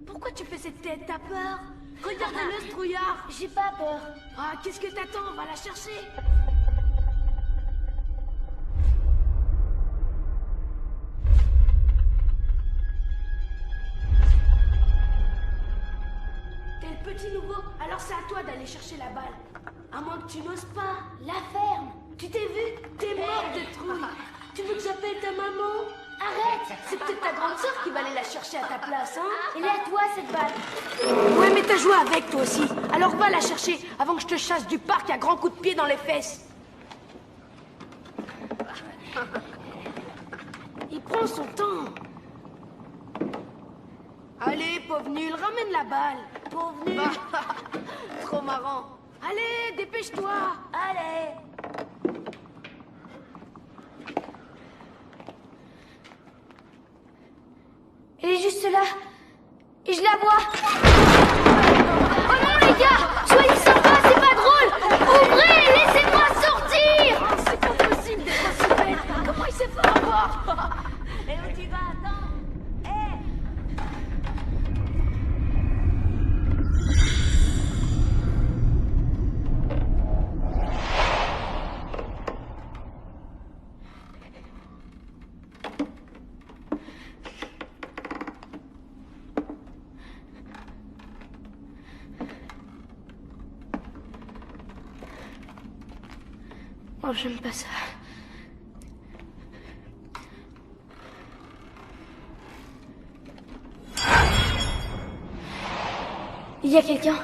Pourquoi tu fais cette tête? T'as peur? Regarde-le, ce trouillard. J'ai pas peur. Ah, qu'est-ce que t'attends? On va la chercher. T'es le petit nouveau, alors c'est à toi d'aller chercher la balle. À moins que tu n'oses pas. La ferme. Tu t'es vu? T'es mort de trouille. Tu veux que j'appelle ta maman? Arrête! C'est peut-être ta grande sœur qui va aller la chercher à ta place, hein? Elle est à toi, cette balle. Ouais, mais t'as joué avec, toi aussi. Alors va la chercher avant que je te chasse du parc à grands coups de pied dans les fesses. Il prend son temps. Allez, pauvre nul, ramène la balle. Pauvre nul. Trop marrant. Allez, dépêche-toi. Allez. Elle est juste là. Et je la vois. Oh non, les gars! Soyez sympas, c'est pas drôle! Ouvrez! Laissez-moi sortir! Oh, c'est pas possible d'être aussi bête. Comment il s'est fait avoir? Et où tu vas? Attends. Hé! Oh, j'aime pas ça. Il y a quelqu'un?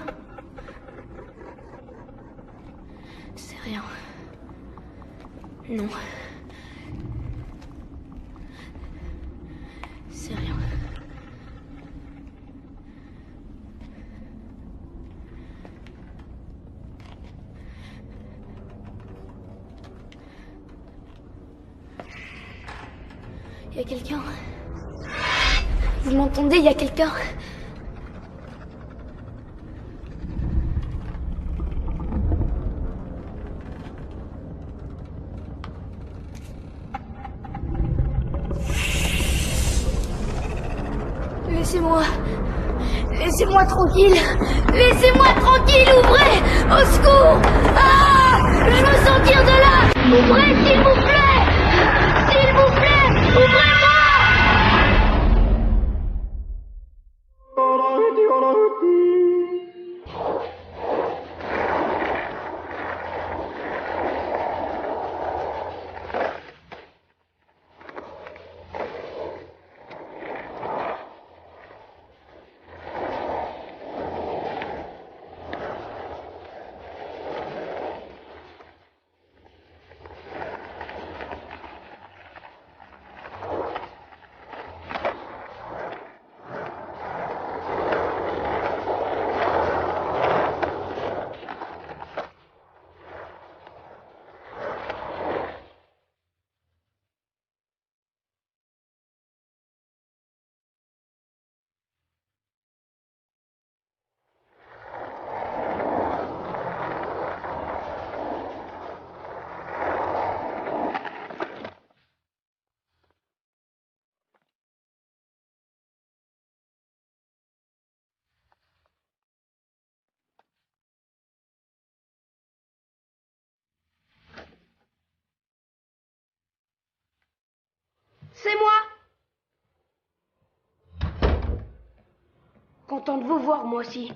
C'est rien. Non. C'est rien. Il y a quelqu'un. Vous m'entendez? Il y a quelqu'un. Laissez-moi. Laissez-moi tranquille. Laissez-moi tranquille, ouvrez. Au secours. Ah! Je veux sortir de là. Ouvrez, s'il vous plaît. S'il vous plaît, ouvrez-moi. C'est moi. Content de vous voir, moi aussi.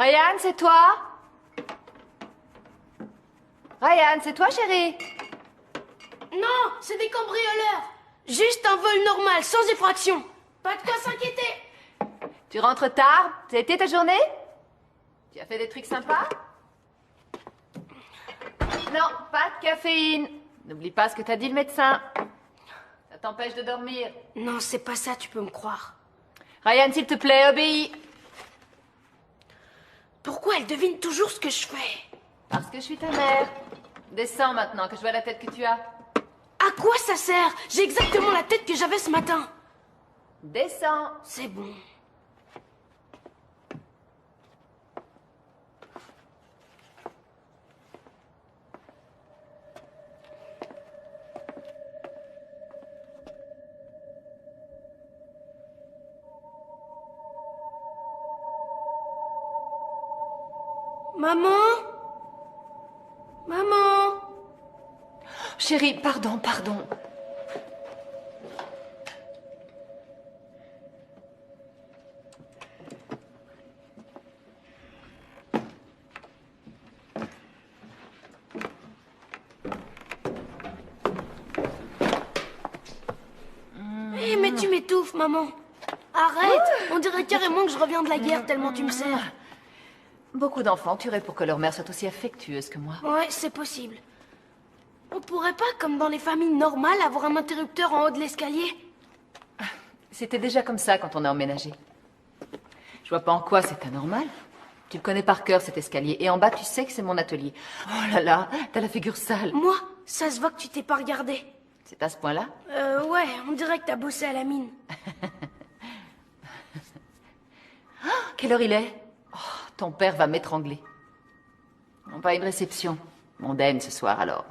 Ryan, c'est toi? Ryan, c'est toi, chérie? Non, c'est des cambrioleurs. Juste un vol normal, sans effraction. Pas de quoi s'inquiéter. Tu rentres tard? Ça a été ta journée? Tu as fait des trucs sympas? Non, pas de caféine. N'oublie pas ce que t'as dit le médecin. Ça t'empêche de dormir. Non, c'est pas ça, tu peux me croire. Ryan, s'il te plaît, obéis. Pourquoi elle devine toujours ce que je fais? Parce que je suis ta mère. Descends maintenant, que je vois la tête que tu as. À quoi ça sert? J'ai exactement la tête que j'avais ce matin. Descends. C'est bon. Maman? Maman? Chérie, pardon. Eh, mais tu m'étouffes, maman. Arrête! On dirait carrément que je reviens de la guerre tellement tu me sers. Beaucoup d'enfants tueraient pour que leur mère soit aussi affectueuse que moi. Ouais, c'est possible. On pourrait pas, comme dans les familles normales, avoir un interrupteur en haut de l'escalier? C'était déjà comme ça quand on a emménagé. Je vois pas en quoi c'est anormal. Tu le connais par cœur, cet escalier. Et en bas, tu sais que c'est mon atelier. Oh là là, t'as la figure sale. Moi, ça se voit que tu t'es pas regardé. C'est à ce point-là? Ouais, on dirait que t'as bossé à la mine. Quelle heure il est? Oh, ton père va m'étrangler. On va à une réception. Mondaine ce soir, alors.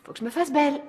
Faut que je me fasse belle.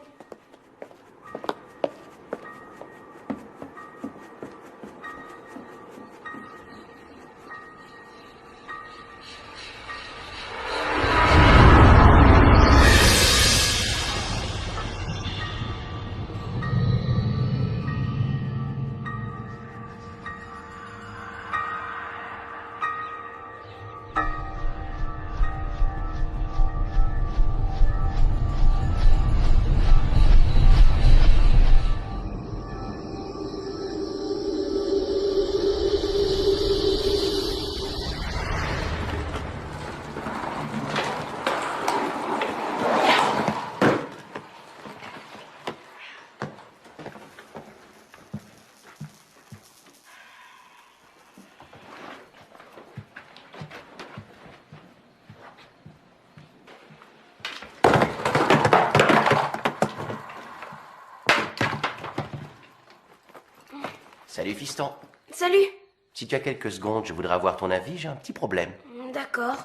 Salut fiston. Salut. Si tu as quelques secondes, je voudrais avoir ton avis, j'ai un petit problème. D'accord.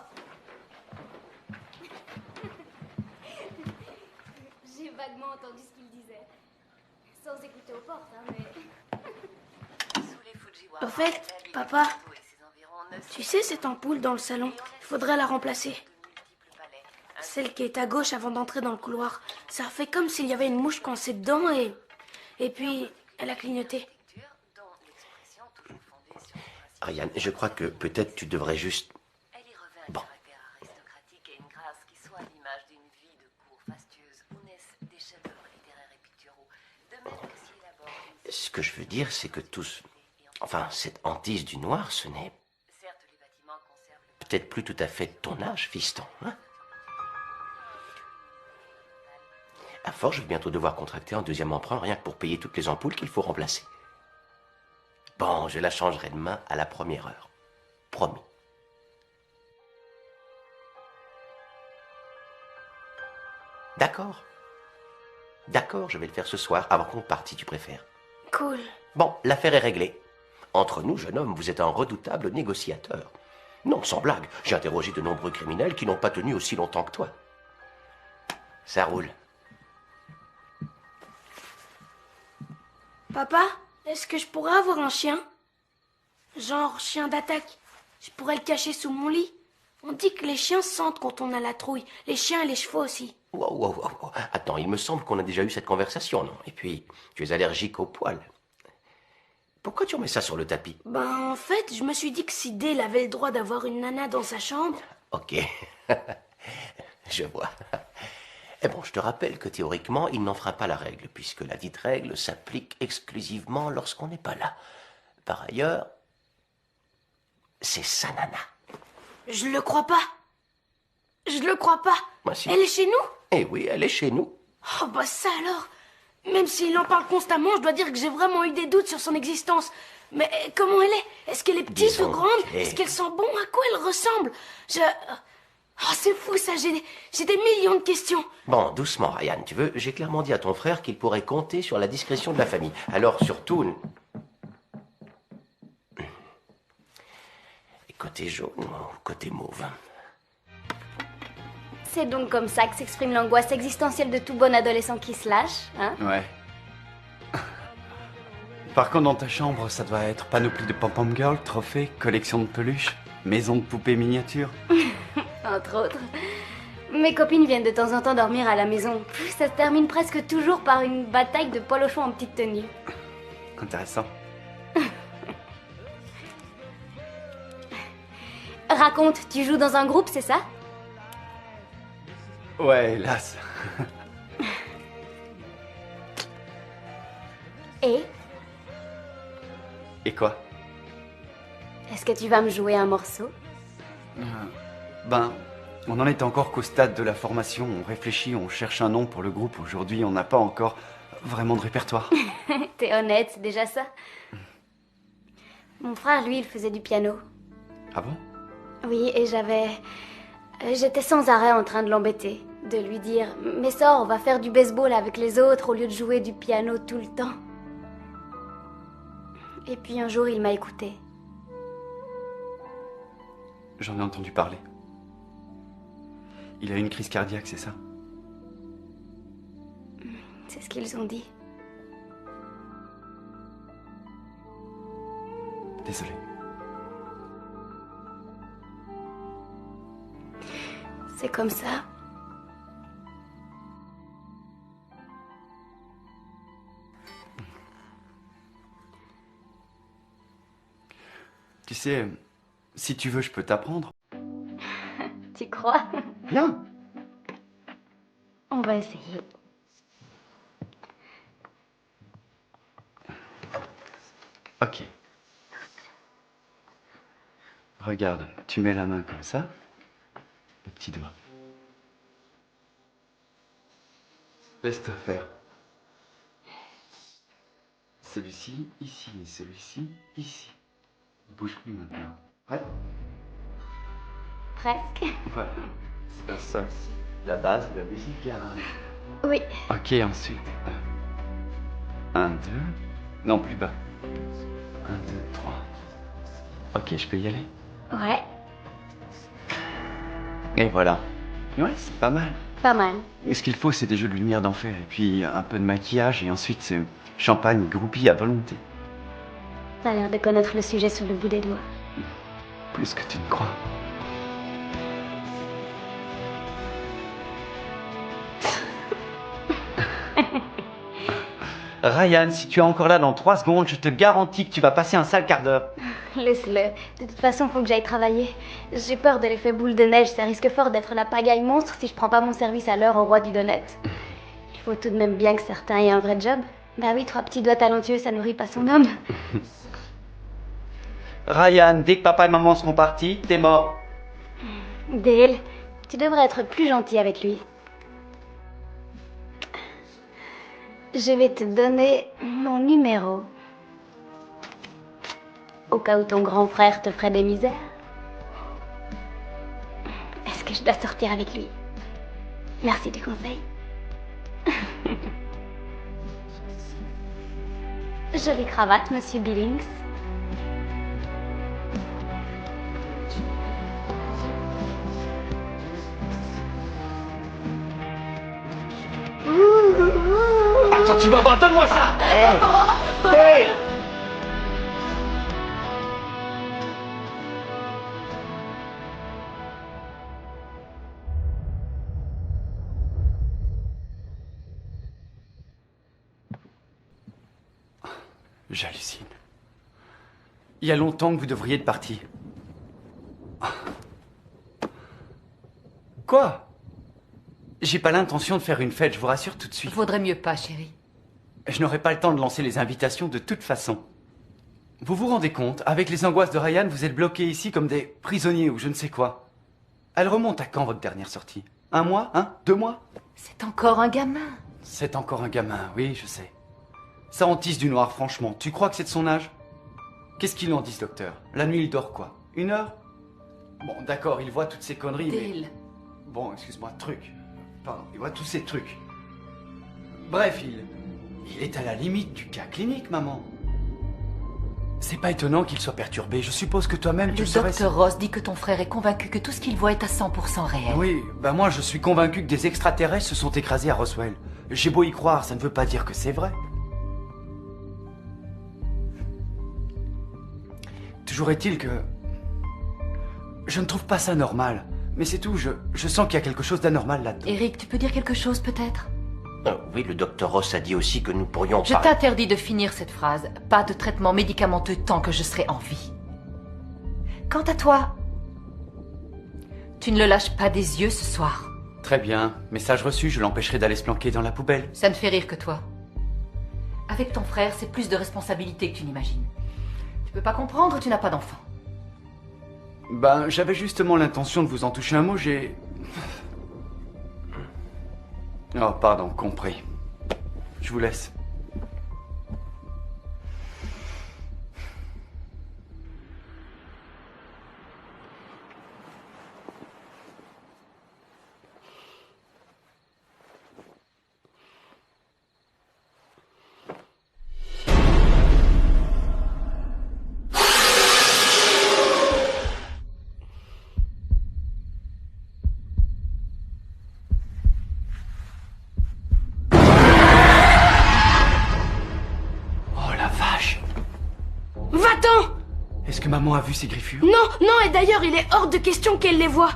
J'ai vaguement entendu ce qu'il disait. Sans écouter aux portes, hein, mais... Au fait, papa, tu sais cette ampoule dans le salon? Il faudrait la remplacer. Celle qui est à gauche avant d'entrer dans le couloir. Ça fait comme s'il y avait une mouche coincée dedans et puis elle a clignoté. Ryan, je crois que peut-être tu devrais juste... Bon. Ce que je veux dire, c'est que tous... Enfin, cette hantise du noir, ce n'est... peut-être plus tout à fait de ton âge, fiston, hein? À force, je vais bientôt devoir contracter un deuxième emprunt rien que pour payer toutes les ampoules qu'il faut remplacer. Bon, je la changerai demain à la première heure. Promis. D'accord. D'accord, je vais le faire ce soir, avant qu'on parte, si tu préfères. Cool. Bon, l'affaire est réglée. Entre nous, jeune homme, vous êtes un redoutable négociateur. Non, sans blague, j'ai interrogé de nombreux criminels qui n'ont pas tenu aussi longtemps que toi. Ça roule. Papa, est-ce que je pourrais avoir un chien? Genre chien d'attaque. Je pourrais le cacher sous mon lit. On dit que les chiens sentent quand on a la trouille. Les chiens et les chevaux aussi. Wow. Attends, il me semble qu'on a déjà eu cette conversation, non? Et puis, tu es allergique aux poils. Pourquoi tu remets ça sur le tapis? Ben, en fait, je me suis dit que si Dale avait le droit d'avoir une nana dans sa chambre... Ok. Je vois. Et bon, je te rappelle que théoriquement, il n'en fera pas la règle, puisque la dite règle s'applique exclusivement lorsqu'on n'est pas là. Par ailleurs, c'est sa nana. Je le crois pas. Je le crois pas. Moi, si. Elle est chez nous? Eh oui, elle est chez nous. Oh, bah ça alors. Même s'il en parle constamment, je dois dire que j'ai vraiment eu des doutes sur son existence. Mais comment elle est? Est-ce qu'elle est petite Disons ou grande? qu'elle est- Est-ce qu'elle sent bon? À quoi elle ressemble? Oh, c'est fou ça, j'ai des millions de questions. Bon, doucement, Ryan, tu veux, j'ai clairement dit à ton frère qu'il pourrait compter sur la discrétion de la famille. Alors, surtout... Côté jaune ou côté mauve? C'est donc comme ça que s'exprime l'angoisse existentielle de tout bon adolescent qui se lâche, hein? Ouais. Par contre, dans ta chambre, ça doit être panoplie de pom-pom girl, trophées, collection de peluches, maison de poupées miniatures. Entre autres. Mes copines viennent de temps en temps dormir à la maison. Ça se termine presque toujours par une bataille de polochons en petite tenue. Intéressant. Raconte, tu joues dans un groupe, c'est ça? Ouais, hélas. Et Et quoi? est-ce que tu vas me jouer un morceau? Ben, on en est encore qu'au stade de la formation. On réfléchit, on cherche un nom pour le groupe. Aujourd'hui, on n'a pas encore vraiment de répertoire. T'es honnête, c'est déjà ça. Mon frère, lui, il faisait du piano. Ah bon? Oui, et j'étais sans arrêt en train de l'embêter. De lui dire, mais sors, on va faire du baseball avec les autres au lieu de jouer du piano tout le temps. Et puis un jour, il m'a écouté. J'en ai entendu parler. Il a eu une crise cardiaque, c'est ça? C'est ce qu'ils ont dit. Désolé. C'est comme ça. Tu sais, si tu veux, je peux t'apprendre. Tu crois? Viens. On va essayer. Ok. Regarde, tu mets la main comme ça. Le petit doigt. Laisse-toi faire. Celui-ci, ici, et celui-ci, ici. Bouge plus maintenant. Ouais. Presque. Voilà. C'est ça. La base de la musique. Oui. Ok, ensuite. 1, 2. Non, plus bas. 1, 2, 3. Ok, je peux y aller? Ouais, Et voilà. Ouais, c'est pas mal. pas mal. Et ce qu'il faut, c'est des jeux de lumière d'enfer. Et puis un peu de maquillage. Et ensuite, c'est champagne groupie à volonté. T'as l'air de connaître le sujet sur le bout des doigts. Plus que tu ne crois. Ryan, si tu es encore là dans 3 secondes, je te garantis que tu vas passer un sale quart d'heure. Laisse-le. De toute façon, faut que j'aille travailler. J'ai peur de l'effet boule de neige. Ça risque fort d'être la pagaille monstre si je prends pas mon service à l'heure au roi du donut. Il faut tout de même bien que certains aient un vrai job. Bah oui, 3 petits doigts talentueux, ça nourrit pas son homme. Ryan, dès que papa et maman seront partis, t'es mort. Dale, tu devrais être plus gentil avec lui. Je vais te donner mon numéro. Au cas où ton grand frère te ferait des misères. Est-ce que je dois sortir avec lui? Merci du conseil. Jolie cravate, monsieur Billings. Attends, tu vas voir, donne-moi ça. Hey. J'hallucine. Il y a longtemps que vous devriez être parti. Quoi? J'ai pas l'intention de faire une fête, je vous rassure tout de suite. Vaudrait mieux pas, chérie. Je n'aurai pas le temps de lancer les invitations de toute façon. Vous vous rendez compte, avec les angoisses de Ryan, vous êtes bloqués ici comme des prisonniers ou je ne sais quoi. Elle remonte à quand votre dernière sortie? 1 mois? 2 mois? C'est encore un gamin. C'est encore un gamin, oui, je sais. Ça en tisse du noir, franchement. Tu crois que c'est de son âge? Qu'est-ce qu'il en dit, ce docteur? La nuit, il dort quoi? 1 heure? Bon, d'accord, il voit toutes ces conneries, Dale. mais... Bon, excuse-moi, truc. Pardon, il voit tous ces trucs. Bref, il est à la limite du cas clinique, maman. C'est pas étonnant qu'il soit perturbé. Je suppose que toi-même, tu Le le saurais... docteur Ross dit que ton frère est convaincu que tout ce qu'il voit est à 100% réel. Oui, bah moi je suis convaincu que des extraterrestres se sont écrasés à Roswell. J'ai beau y croire, ça ne veut pas dire que c'est vrai. Toujours est-il que... Je ne trouve pas ça normal. Mais c'est tout, je sens qu'il y a quelque chose d'anormal là-dedans. Eric, tu peux dire quelque chose peut-être? Oui, le docteur Ross a dit aussi que nous pourrions... Je t'interdis de finir cette phrase. Pas de traitement médicamenteux tant que je serai en vie. Quant à toi, tu ne le lâches pas des yeux ce soir. Très bien, message reçu, je l'empêcherai d'aller se planquer dans la poubelle. Ça ne fait rire que toi. Avec ton frère, c'est plus de responsabilité que tu n'imagines. Tu peux pas comprendre, tu n'as pas d'enfant. Ben, j'avais justement l'intention de vous en toucher un mot, j'ai... Oh, pardon, compris. Je vous laisse. Va-t'en! Est-ce que maman a vu ces griffures? Non, non, et d'ailleurs, il est hors de question qu'elle les voie.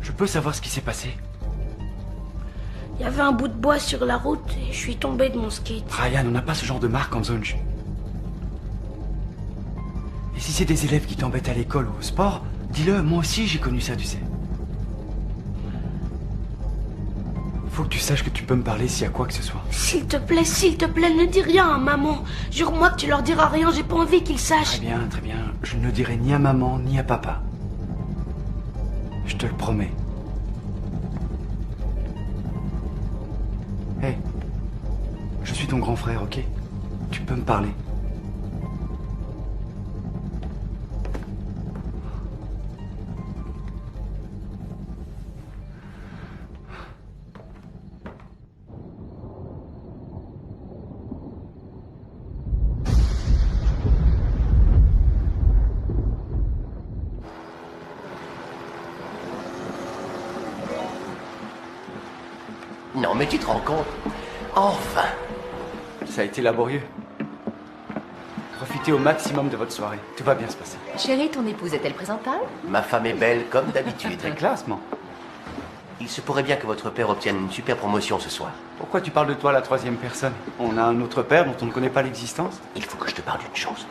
Je peux savoir ce qui s'est passé? Il y avait un bout de bois sur la route et je suis tombé de mon skate. Ryan, on n'a pas ce genre de marque en zone. Et si c'est des élèves qui t'embêtent à l'école ou au sport, dis-le, moi aussi j'ai connu ça, tu sais. Faut que tu saches que tu peux me parler s'il y a quoi que ce soit. S'il te plaît, ne dis rien à maman. Jure-moi que tu leur diras rien, j'ai pas envie qu'ils sachent. Très bien. Je ne le dirai ni à maman, ni à papa. Je te le promets. Hé, je suis ton grand frère, ok? Tu peux me parler. Non, mais tu te rends compte? Enfin! Ça a été laborieux. Profitez au maximum de votre soirée. Tout va bien se passer. Chérie, ton épouse est-elle présentable? Ma femme est belle comme d'habitude. Très classement. Il se pourrait bien que votre père obtienne une super promotion ce soir. Pourquoi tu parles de toi à la 3e personne? On a un autre père dont on ne connaît pas l'existence? Il faut que je te parle d'une chose.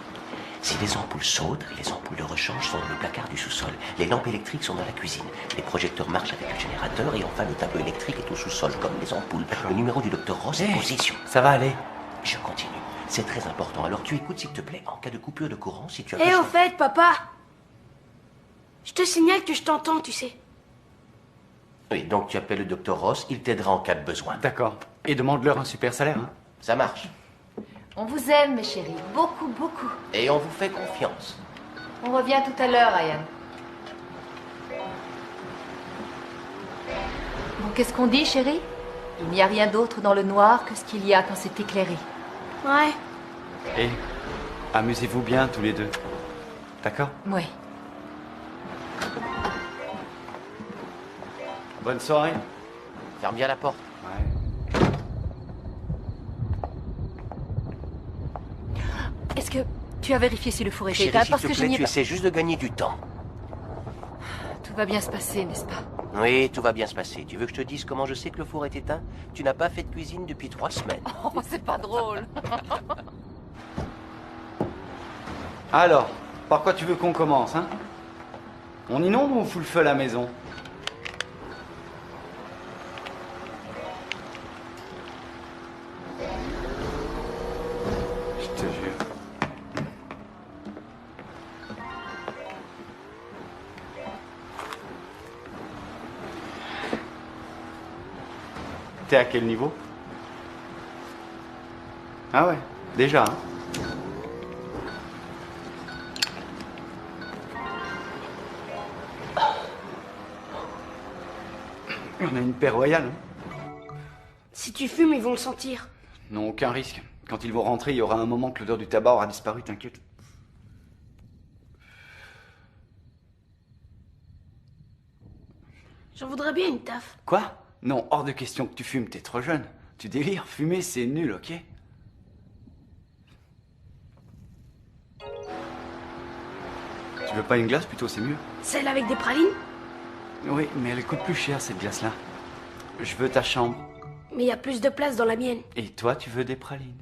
Si les ampoules sautent, les ampoules de rechange sont dans le placard du sous-sol. Les lampes électriques sont dans la cuisine. Les projecteurs marchent avec le générateur et enfin le tableau électrique est au sous-sol comme les ampoules. Le numéro du docteur Ross est position. Ça va aller. Je continue. C'est très important. Alors tu écoutes s'il te plaît. En cas de coupure de courant, si tu as... Eh, au fait, papa, je te signale que je t'entends, tu sais. Oui, donc tu appelles le docteur Ross, il t'aidera en cas de besoin. D'accord. Et demande-leur un super salaire, hein. Ça marche. On vous aime, mes chéris. Beaucoup, beaucoup. Et on vous fait confiance. On revient tout à l'heure, Ryan. Bon, qu'est-ce qu'on dit, chérie? Il n'y a rien d'autre dans le noir que ce qu'il y a quand c'est éclairé. Ouais. Et amusez-vous bien tous les deux. D'accord? Oui. Bonne soirée. Ferme bien la porte. Ouais. Est-ce que tu as vérifié si le four était Chérie, éteint? s'il Parce te que je plaît, n'y ai tu pas... essaies juste de gagner du temps. Tout va bien se passer, n'est-ce pas? Oui, tout va bien se passer. Tu veux que je te dise comment je sais que le four est éteint? Tu n'as pas fait de cuisine depuis 3 semaines. Oh, c'est pas drôle. Alors, par quoi tu veux qu'on commence, hein? On inonde ou on fout le feu à la maison? Je te jure. T'es à quel niveau? Ah ouais, déjà, hein? On a une paix royale, hein? Si tu fumes, ils vont le sentir. Non, aucun risque. Quand ils vont rentrer, il y aura un moment que l'odeur du tabac aura disparu, t'inquiète. J'en voudrais bien une taf. Quoi? Non, hors de question que tu fumes, t'es trop jeune. Tu délires, fumer c'est nul, ok? Tu veux pas une glace plutôt, c'est mieux? Celle avec des pralines? Oui, mais elle coûte plus cher cette glace-là. Je veux ta chambre. Mais il y a plus de place dans la mienne. Et toi, tu veux des pralines?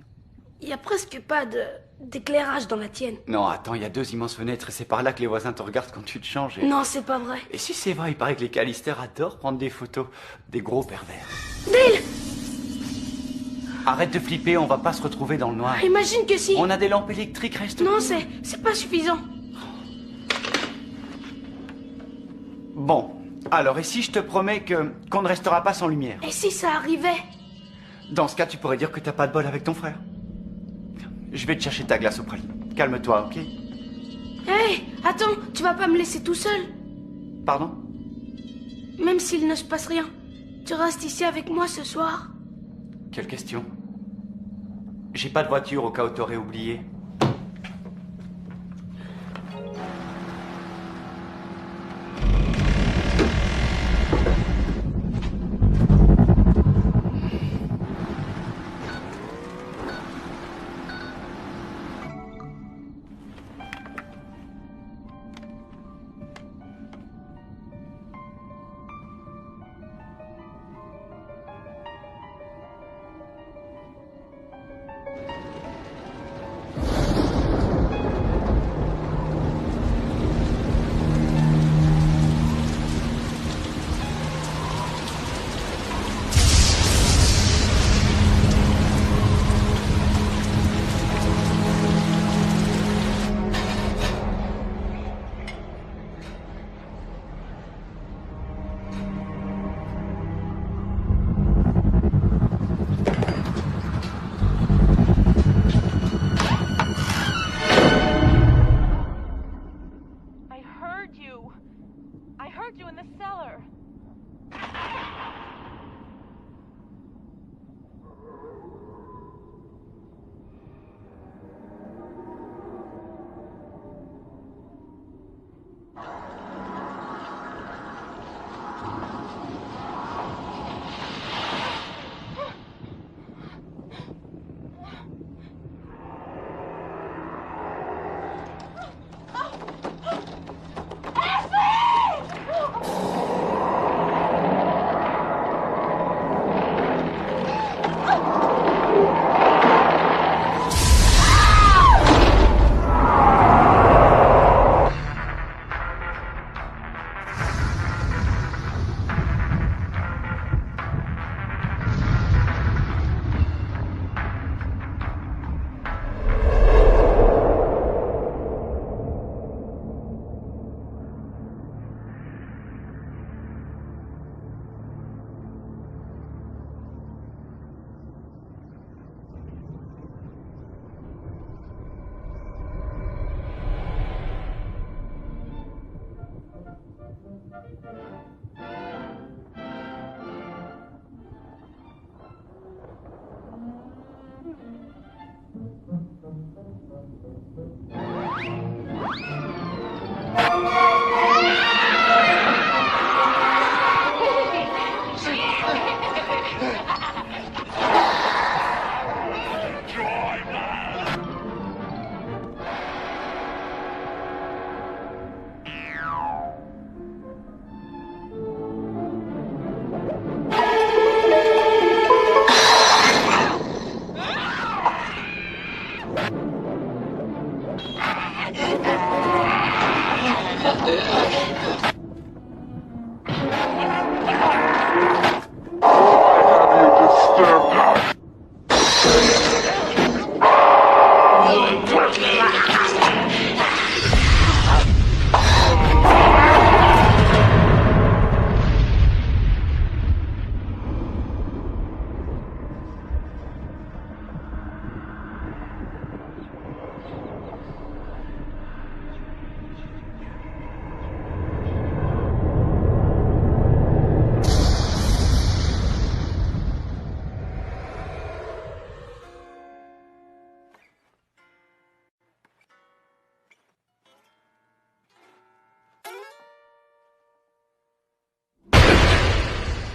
Il y a presque pas d'éclairage dans la tienne. Non, attends, il y a 2 immenses fenêtres et c'est par là que les voisins te regardent quand tu te changes. Non, c'est pas vrai. Et si c'est vrai, il paraît que les Callister adorent prendre des photos. Des gros pervers. Bill! Arrête de flipper, on va pas se retrouver dans le noir. Imagine que si... On a des lampes électriques, reste... Non, c'est pas suffisant. Bon, alors et si je te promets qu'on ne restera pas sans lumière? Et si ça arrivait? Dans ce cas, tu pourrais dire que t'as pas de bol avec ton frère. Je vais te chercher ta glace au praline. Calme-toi, ok? Hé, attends, tu vas pas me laisser tout seul? Pardon? Même s'il ne se passe rien, tu restes ici avec moi ce soir? Quelle question? J'ai pas de voiture au cas où t'aurais oublié.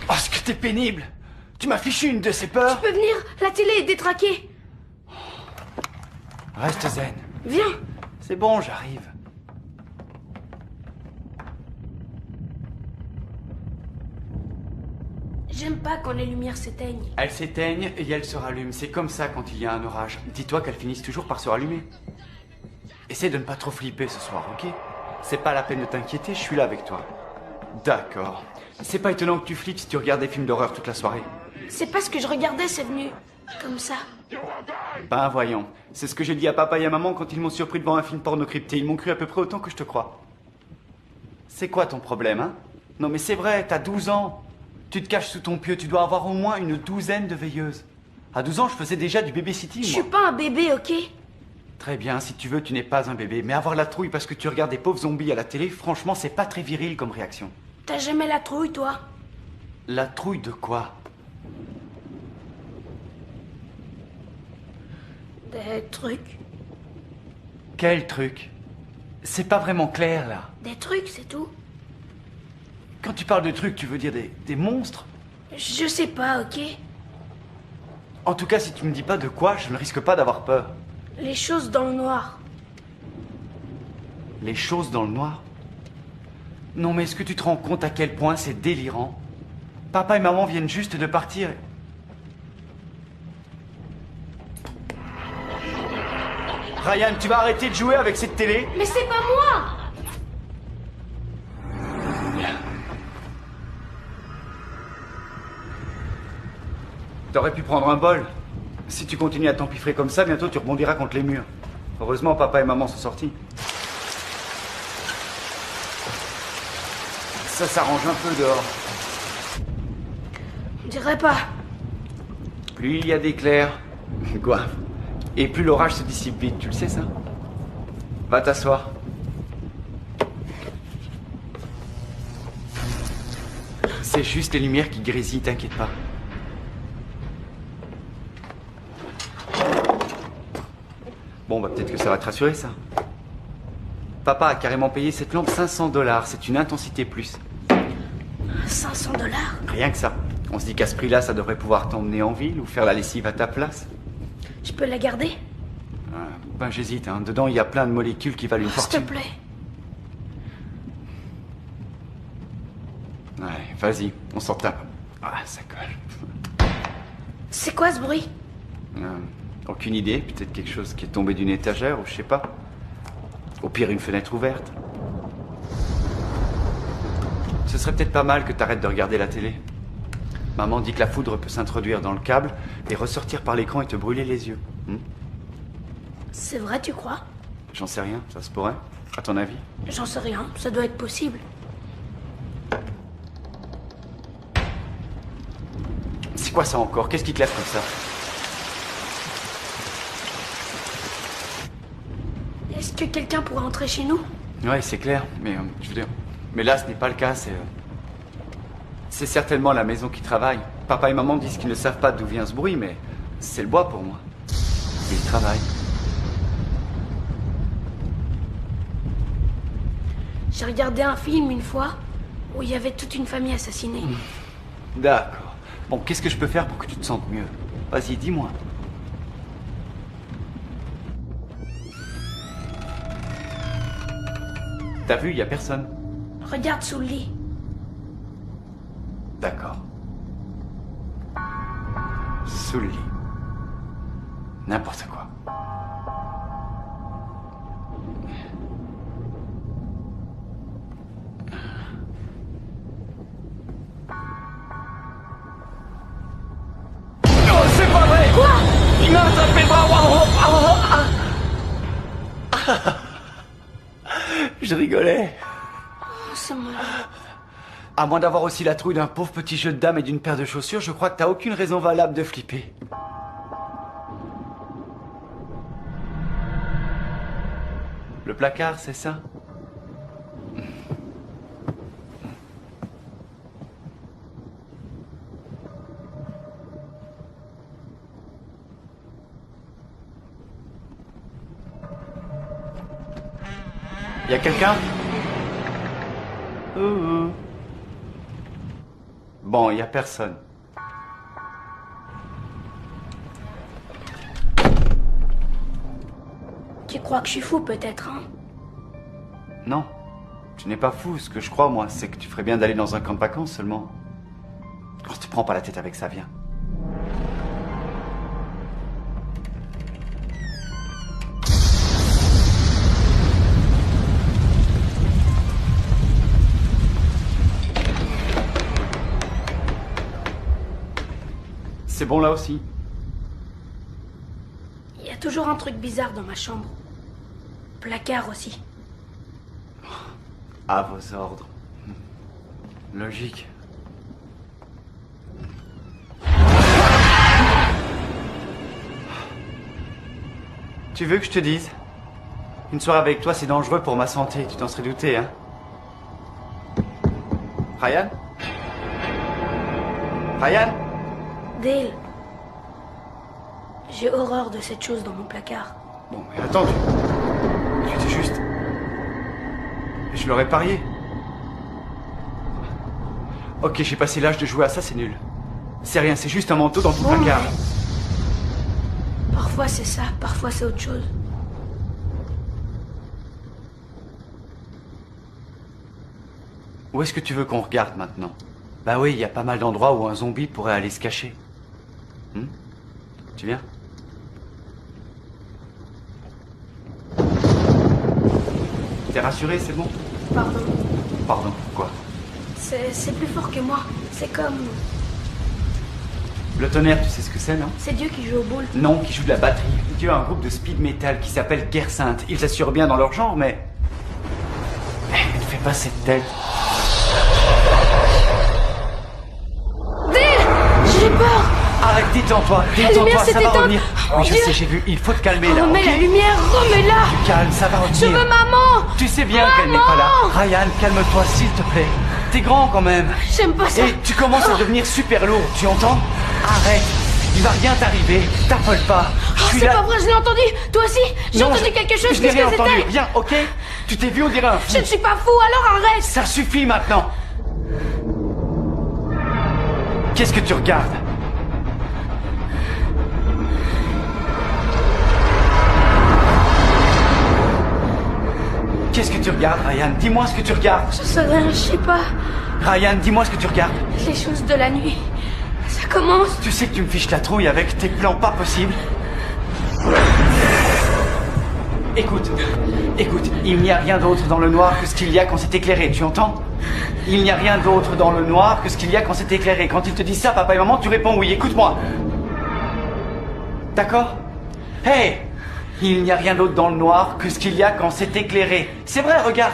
Oh, ce que t'es pénible! Tu m'as fichu une de ces peurs! Tu peux venir, la télé est détraquée. Reste zen. Viens. C'est bon, j'arrive. J'aime pas quand les lumières s'éteignent. Elles s'éteignent et elles se rallument. C'est comme ça quand il y a un orage. Dis-toi qu'elles finissent toujours par se rallumer. Essaie de ne pas trop flipper ce soir, ok? C'est pas la peine de t'inquiéter, je suis là avec toi. D'accord. C'est pas étonnant que tu flippes si tu regardes des films d'horreur toute la soirée. C'est pas ce que je regardais, c'est venu comme ça. Ben voyons. C'est ce que j'ai dit à papa et à maman quand ils m'ont surpris devant un film porno crypté. Ils m'ont cru à peu près autant que je te crois. C'est quoi ton problème, hein? Non mais c'est vrai, t'as 12 ans. Tu te caches sous ton pieu, tu dois avoir au moins une douzaine de veilleuses. À 12 ans, je faisais déjà du babysitting, Je moi. suis pas un bébé, ok? Très bien, si tu veux, tu n'es pas un bébé. Mais avoir la trouille parce que tu regardes des pauvres zombies à la télé, franchement, c'est pas très viril comme réaction. T'as jamais la trouille, toi? La trouille de quoi? Des trucs. Quel truc? C'est pas vraiment clair, là. Des trucs, c'est tout. Quand tu parles de trucs, tu veux dire des monstres? Je sais pas, ok? En tout cas, si tu me dis pas de quoi, je ne risque pas d'avoir peur. Les choses dans le noir. Les choses dans le noir? Non, mais est-ce que tu te rends compte à quel point c'est délirant? Papa et maman viennent juste de partir. Ryan, tu vas arrêter de jouer avec cette télé? Mais c'est pas moi! T'aurais pu prendre un bol. Si tu continues à t'empiffrer comme ça, bientôt tu rebondiras contre les murs. Heureusement, papa et maman sont sortis. Ça s'arrange un peu dehors. On dirait pas. Plus il y a d'éclairs, quoi, et plus l'orage se dissipe vite, tu le sais ça? Va t'asseoir. C'est juste les lumières qui grésillent, t'inquiète pas. Bon, bah peut-être que ça va te rassurer, ça. Papa a carrément payé cette lampe 500 $, c'est une intensité plus. 500 $? Rien que ça. On se dit qu'à ce prix-là, ça devrait pouvoir t'emmener en ville ou faire la lessive à ta place. Je peux la garder? Ben j'hésite, hein. Dedans, il y a plein de molécules qui valent une S'il te fortune. plaît. Ouais, vas-y, on s'en tape. Ah, ça colle. C'est quoi ce bruit? Aucune idée, peut-être quelque chose qui est tombé d'une étagère ou je sais pas. Au pire, une fenêtre ouverte. Ce serait peut-être pas mal que t'arrêtes de regarder la télé. Maman dit que la foudre peut s'introduire dans le câble et ressortir par l'écran et te brûler les yeux. C'est vrai, tu crois? J'en sais rien, ça se pourrait. À ton avis? J'en sais rien, ça doit être possible. C'est quoi ça encore? Qu'est-ce qui te lève comme ça? Est-ce que quelqu'un pourrait entrer chez nous? Ouais, c'est clair, mais je veux dire... Mais là, ce n'est pas le cas, c'est certainement la maison qui travaille. Papa et maman disent qu'ils ne savent pas d'où vient ce bruit, mais c'est le bois pour moi. Ils travaillent. J'ai regardé un film une fois où il y avait toute une famille assassinée. D'accord. Bon, qu'est-ce que je peux faire pour que tu te sentes mieux? Vas-y, dis-moi. T'as vu, il y a personne. Regarde sous le lit. D'accord. Sous le lit. N'importe quoi. Je rigolais. Oh, c'est moi. À moins d'avoir aussi la trouille d'un pauvre petit jeu de dames et d'une paire de chaussures, je crois que t'as aucune raison valable de flipper. Le placard, c'est ça? Y a quelqu'un? Bon, y a personne. Tu crois que je suis fou, peut-être, hein? Non, tu n'es pas fou. Ce que je crois, moi, c'est que tu ferais bien d'aller dans un camp de vacances seulement. Oh, tu prends pas la tête avec ça, viens. C'est bon là aussi? Il y a toujours un truc bizarre dans ma chambre. Placard aussi. À vos ordres. Logique. Tu veux que je te dise? Une soirée avec toi, c'est dangereux pour ma santé. Tu t'en serais douté, hein? Ryan? Ryan? Dale. J'ai horreur de cette chose dans mon placard. Bon, mais attends, tu étais juste... Je l'aurais parié. Ok, j'ai passé l'âge de jouer à ça, c'est nul. C'est rien, c'est juste un manteau dans ton placard. Parfois c'est ça, parfois c'est autre chose. Où est-ce que tu veux qu'on regarde maintenant? Bah oui, il y a pas mal d'endroits où un zombie pourrait aller se cacher. Tu viens? T'es rassuré, c'est bon? Pardon. Pardon, pourquoi? C'est plus fort que moi. C'est comme... Le tonnerre, tu sais ce que c'est, non? C'est Dieu qui joue au boule. Non, qui joue de la batterie. Dieu a un groupe de speed metal qui s'appelle Guerre Sainte. Ils assurent bien dans leur genre, mais... Ne fais pas cette tête. J'ai peur. Arrête, détends-toi, lumière détends-toi, s'est ça va éteinte. revenir. Oh, Oui, je Dieu. sais, j'ai vu, il faut te calmer là, Remets ok? la lumière, remets-la. Tu calmes, ça va revenir. Je veux maman. Tu sais bien qu'elle n'est pas là. Ryan, calme-toi, s'il te plaît. T'es grand quand même. J'aime pas ça. Et tu commences à devenir super lourd, tu entends? Arrête, il va rien t'arriver, t'affole pas. Je Oh, suis c'est là. pas vrai, je l'ai entendu. Toi aussi? J'ai Non, entendu quelque chose. Je n'ai Qu'est-ce rien que entendu, c'était? viens, ok? Tu t'es vu, on dirait un fou. Je ne suis pas fou, alors arrête. Ça suffit maintenant. Qu'est-ce que tu regardes? Qu'est-ce que tu regardes, Ryan? Dis-moi ce que tu regardes. Je sais rien, je sais pas. Ryan, dis-moi ce que tu regardes. Les choses de la nuit. Ça commence. Tu sais que tu me fiches la trouille avec tes plans pas possibles. Écoute, il n'y a rien d'autre dans le noir que ce qu'il y a quand c'est éclairé, tu entends? Il n'y a rien d'autre dans le noir que ce qu'il y a quand c'est éclairé. Quand ils te disent ça, papa et maman, tu réponds oui, écoute-moi. D'accord? Hey! Il n'y a rien d'autre dans le noir que ce qu'il y a quand c'est éclairé. C'est vrai, regarde.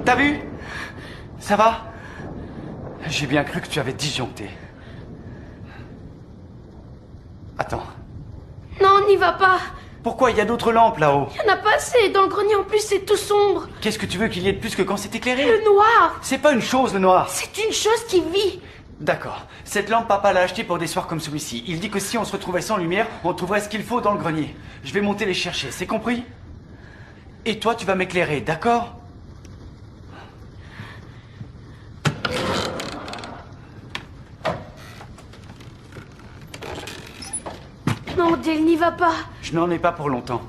T'as vu? Ça va? J'ai bien cru que tu avais disjoncté. Attends. Non, n'y va pas. Pourquoi il y a d'autres lampes là-haut? Il y en a pas assez. Dans le grenier, en plus, c'est tout sombre. Qu'est-ce que tu veux qu'il y ait de plus que quand c'est éclairé? Le noir. C'est pas une chose, le noir. C'est une chose qui vit. D'accord. Cette lampe, papa l'a achetée pour des soirs comme celui-ci. Il dit que si on se retrouvait sans lumière, on trouverait ce qu'il faut dans le grenier. Je vais monter les chercher, c'est compris? Et toi, tu vas m'éclairer, d'accord? Non, Dale, n'y va pas. Je n'en ai pas pour longtemps.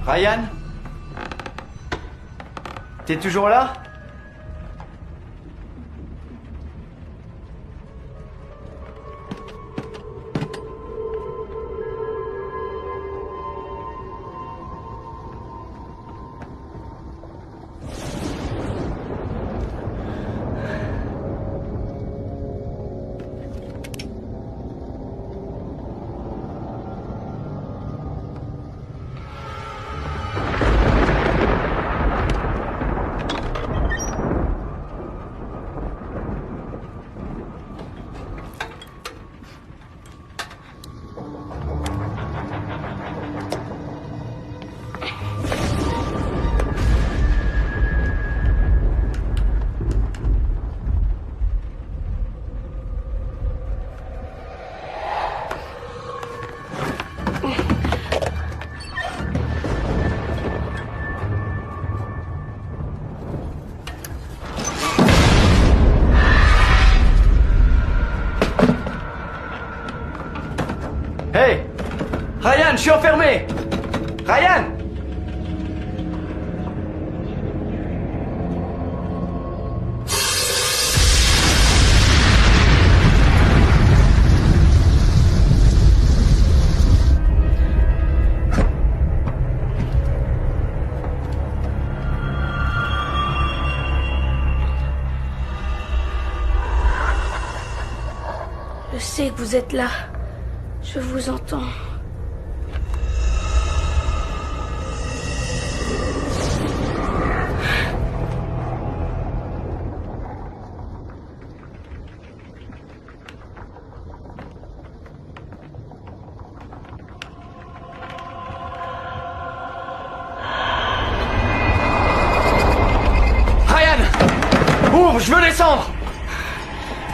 Ryan? T'es toujours là? Hey! Ryan, je suis enfermé! Ryan! Je sais que vous êtes là. Je vous entends. Ryan! Ouvre, je veux descendre!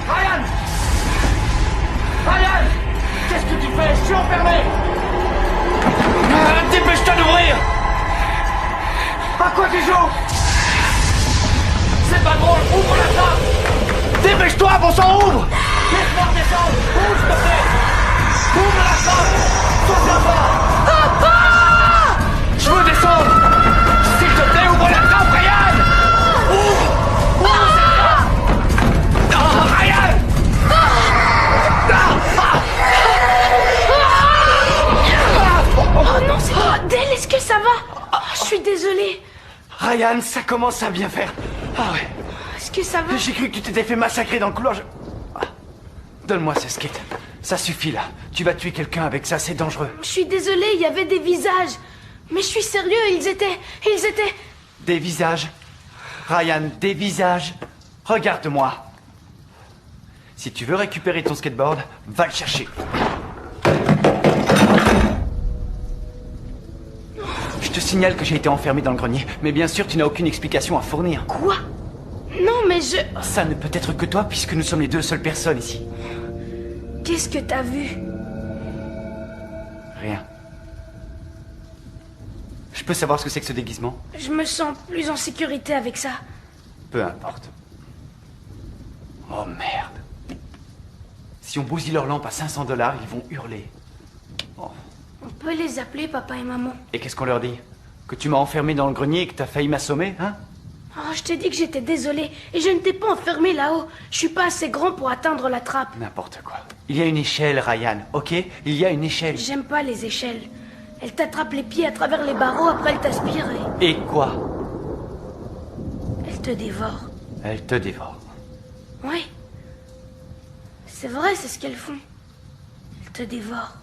Ryan! Ryan! Qu'est-ce que tu fais? Je suis enfermé! Dépêche-toi d'ouvrir! À quoi tu joues? C'est pas drôle, ouvre la trappe! Dépêche-toi, bon sang, ouvre! Laisse-moi descendre! Ouvre, s'il te plaît! Ouvre la trappe! Sois sympa! Je veux descendre! S'il te plaît, ouvre la trappe, Ryan! Ouvre! Ouvre cette trappe! Non, Ryan! Oh non, c'est toi! Dale, est-ce que ça va? Oh, je suis désolée. Ryan, ça commence à bien faire. Ah ouais. Est-ce que ça va? J'ai cru que tu t'étais fait massacrer dans le couloir. Donne-moi ce skate. Ça suffit là. Tu vas tuer quelqu'un avec ça, c'est dangereux. Je suis désolée, il y avait des visages. Mais je suis sérieux, ils étaient... Des visages. Ryan, des visages. Regarde-moi. Si tu veux récupérer ton skateboard, va le chercher. Je te signale que j'ai été enfermé dans le grenier, mais bien sûr tu n'as aucune explication à fournir. Quoi? Non, mais je... Ça ne peut être que toi puisque nous sommes les deux seules personnes ici. Qu'est-ce que t'as vu? Rien. Je peux savoir ce que c'est que ce déguisement? Je me sens plus en sécurité avec ça. Peu importe. Oh merde. Si on bousille leur lampe à 500 $, ils vont hurler. Oh. On peut les appeler, papa et maman. Et qu'est-ce qu'on leur dit? Que tu m'as enfermé dans le grenier et que t'as failli m'assommer, hein? Oh, je t'ai dit que j'étais désolée. Et je ne t'ai pas enfermé là-haut. Je suis pas assez grand pour atteindre la trappe. N'importe quoi. Il y a une échelle, Ryan, ok? Il y a une échelle. J'aime pas les échelles. Elle t'attrape les pieds à travers les barreaux, après elle t'aspire Et quoi? Elle te dévore. Elle te dévore. Oui. C'est vrai, c'est ce qu'elles font. Elles te dévorent.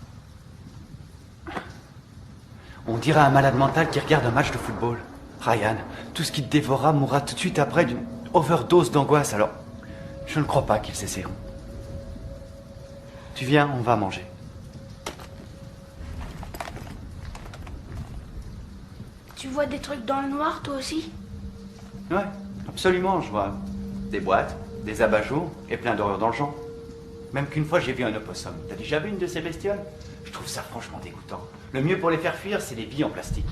On dirait un malade mental qui regarde un match de football. Ryan, tout ce qui te dévorera mourra tout de suite après d'une overdose d'angoisse, alors je ne crois pas qu'ils essaieront. Tu viens, on va manger. Tu vois des trucs dans le noir, toi aussi? Ouais, absolument, je vois des boîtes, des abat-jours et plein d'horreurs dans le genre. Même qu'une fois j'ai vu un opossum. T'as déjà vu une de ces bestioles? Je trouve ça franchement dégoûtant. Le mieux pour les faire fuir, c'est les billes en plastique.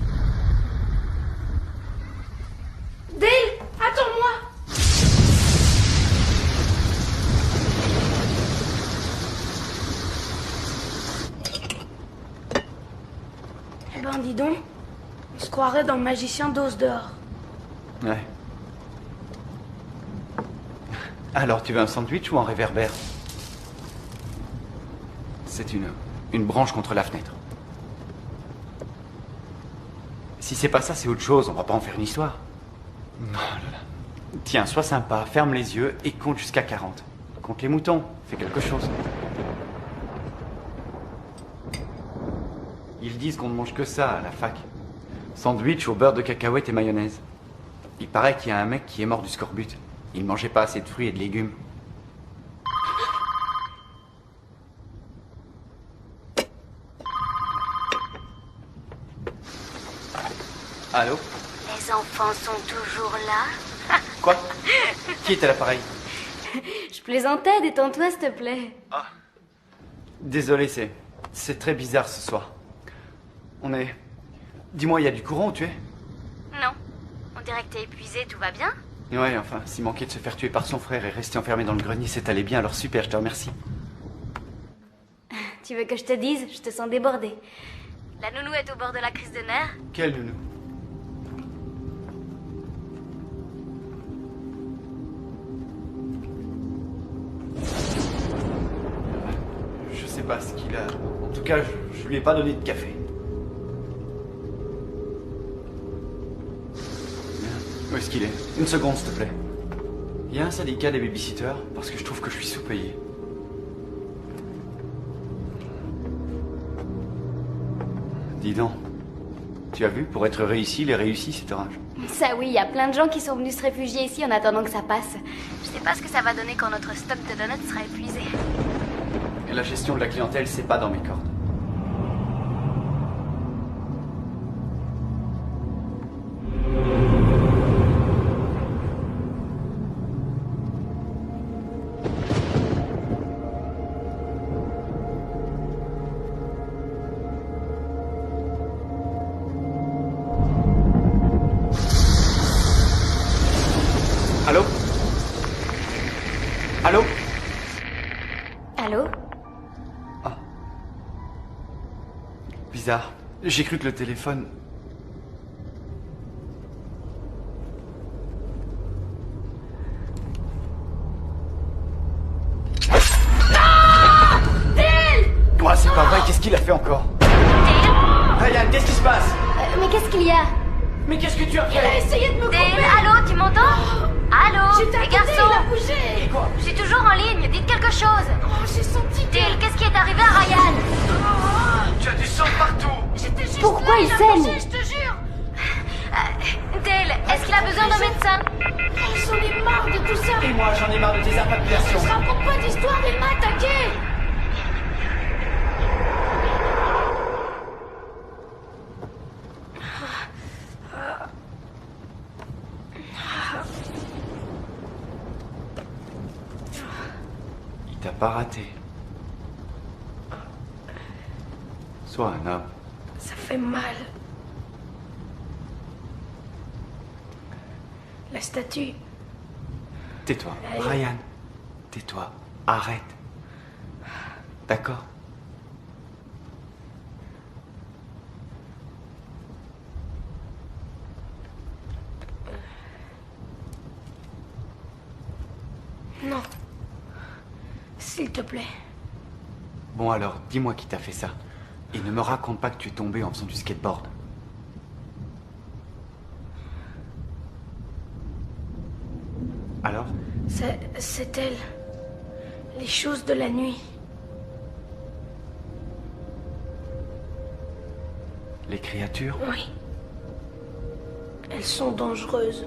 Dale, attends-moi! Eh ben, dis donc, On se croirait dans le magicien d'Oz dehors. Ouais. Alors, tu veux un sandwich ou un réverbère? C'est une branche contre la fenêtre. Si c'est pas ça, c'est autre chose. On va pas en faire une histoire. Oh là là. Tiens, sois sympa, ferme les yeux et compte jusqu'à 40. Compte les moutons, fais quelque chose. Ils disent qu'on ne mange que ça à la fac. Sandwich au beurre de cacahuète et mayonnaise. Il paraît qu'il y a un mec qui est mort du scorbut. Il mangeait pas assez de fruits et de légumes. Allô? Les enfants sont toujours là? Quoi? Qui est à l'appareil? Je plaisantais, détends-toi s'il te plaît. Ah. Désolé, c'est très bizarre ce soir. On est... Dis-moi, il y a du courant où tu es? Non. On dirait que t'es épuisé, tout va bien? Ouais, enfin, s'il manquait de se faire tuer par son frère et rester enfermé dans le grenier, c'est allé bien, alors super, je te remercie. Tu veux que je te dise? Je te sens débordée. La nounou est au bord de la crise de nerfs. Quelle nounou? Je sais pas ce qu'il a. En tout cas, je lui ai pas donné de café. Où est-ce qu'il est? Une seconde, s'il te plaît. Il y a un syndicat des babysitters parce que je trouve que je suis sous-payé. Dis donc, tu as vu, pour être réussi, les réussis, c'est orage. Ça oui, il y a plein de gens qui sont venus se réfugier ici en attendant que ça passe. Je sais pas ce que ça va donner quand notre stock de donuts sera épuisé. Et la gestion de la clientèle, c'est pas dans mes cordes. Allô? Allô? Allô? Ah. Bizarre. J'ai cru que le téléphone... Ouais, c'est pas vrai, qu'est-ce qu'il a fait encore? Ryan, qu'est-ce qui se passe? Mais qu'est-ce qu'il y a? Mais qu'est-ce que tu as fait? Il a essayé de me Dale, couper. allô, tu m'entends? Allô, J'étais à les côté, garçons? il a bougé. Quoi? Je suis toujours en ligne, dites quelque chose. Oh, j'ai senti que... Dale, qu'est-ce qui est arrivé à Ryan? Tu as du sang partout! J'étais juste Pourquoi là, il a saigne? bougé, je te jure. Dale, est-ce qu'il a besoin d'un médecin? J'en ai marre de tout ça. Et moi, j'en ai marre de tes Je infabulations. raconte pas d'histoire, il m'a attaqué. Il t'a pas raté. Sois un homme. Ça fait mal. La statue. Tais-toi. Allez. Ryan, tais-toi. Arrête. D'accord? Non. S'il te plaît. Bon alors, dis-moi qui t'a fait ça. Et ne me raconte pas que tu es tombé en faisant du skateboard. Alors? C'est elle. Les choses de la nuit. Les créatures? Oui. Elles sont dangereuses.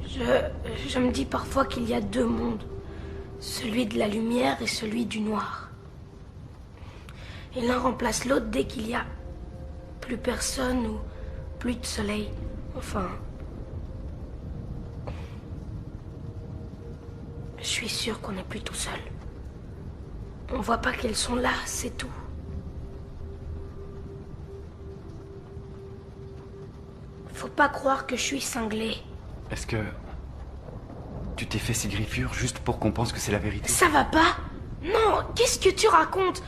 Je me dis parfois qu'il y a deux mondes. Celui de la lumière et celui du noir. Et l'un remplace l'autre dès qu'il y a plus personne ou plus de soleil. Enfin... Je suis sûre qu'on n'est plus tout seul. On voit pas qu'elles sont là, c'est tout. Faut pas croire que je suis cinglée. Est-ce que... tu t'es fait ces griffures juste pour qu'on pense que c'est la vérité? Ça va pas? Non, qu'est-ce que tu racontes?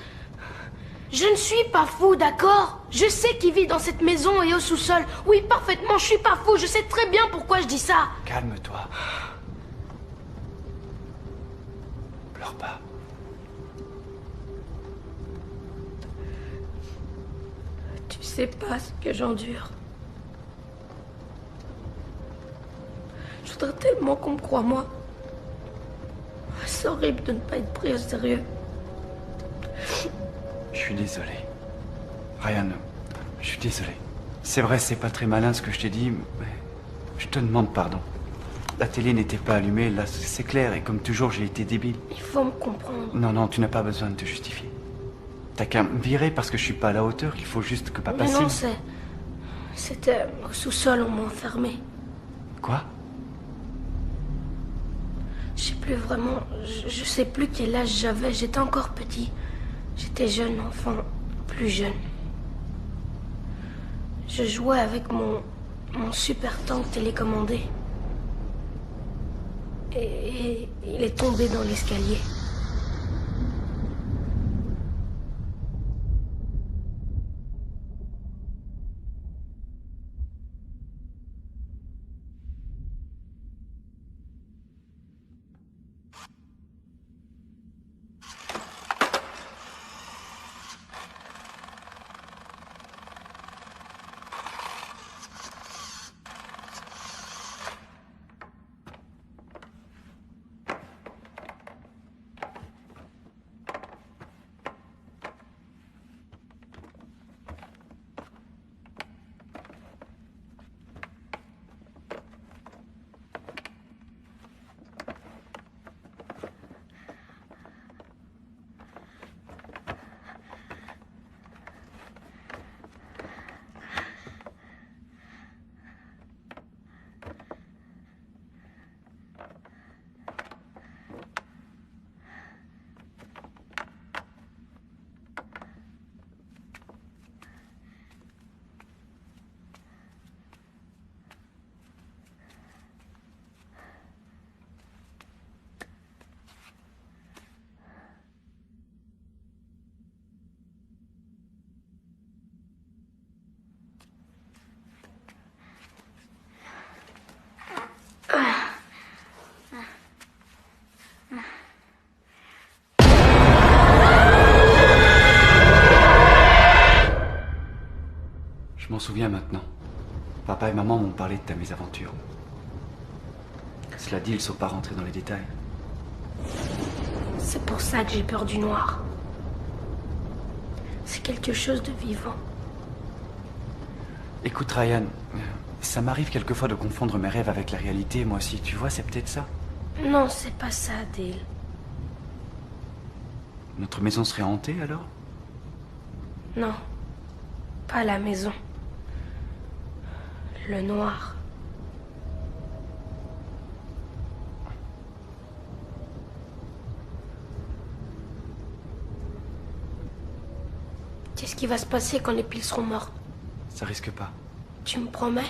Je ne suis pas fou, d'accord? Je sais qui vit dans cette maison et au sous-sol. Oui, parfaitement, je suis pas fou. Je sais très bien pourquoi je dis ça. Calme-toi. Pleure pas. Tu sais pas ce que j'endure. Je voudrais tellement qu'on me croie, moi. C'est horrible de ne pas être pris au sérieux. Je suis désolé. Ryan, je suis désolé. C'est vrai, c'est pas très malin ce que je t'ai dit, mais je te demande pardon. La télé n'était pas allumée, là c'est clair, et comme toujours j'ai été débile. Il faut me comprendre. Non, tu n'as pas besoin de te justifier. T'as qu'à me virer parce que je suis pas à la hauteur, il faut juste que papa Mais non, signe. c'était au sous-sol, on m'a enfermé. Quoi? Je sais plus vraiment, je sais plus quel âge j'avais, j'étais encore petit. J'étais jeune, enfant, plus jeune. Je jouais avec mon super tank télécommandé. Et il est tombé dans l'escalier. Je m'en souviens maintenant. Papa et maman m'ont parlé de ta mésaventure. Cela dit, ils ne sont pas rentrés dans les détails. C'est pour ça que j'ai peur du noir. C'est quelque chose de vivant. Écoute Ryan, ça m'arrive quelquefois de confondre mes rêves avec la réalité, moi aussi. Tu vois, c'est peut-être ça. Non, c'est pas ça, Dale. Notre maison serait hantée alors? Non, pas la maison. Le noir. Qu'est-ce qui va se passer quand les piles seront mortes? Ça risque pas. Tu me promets?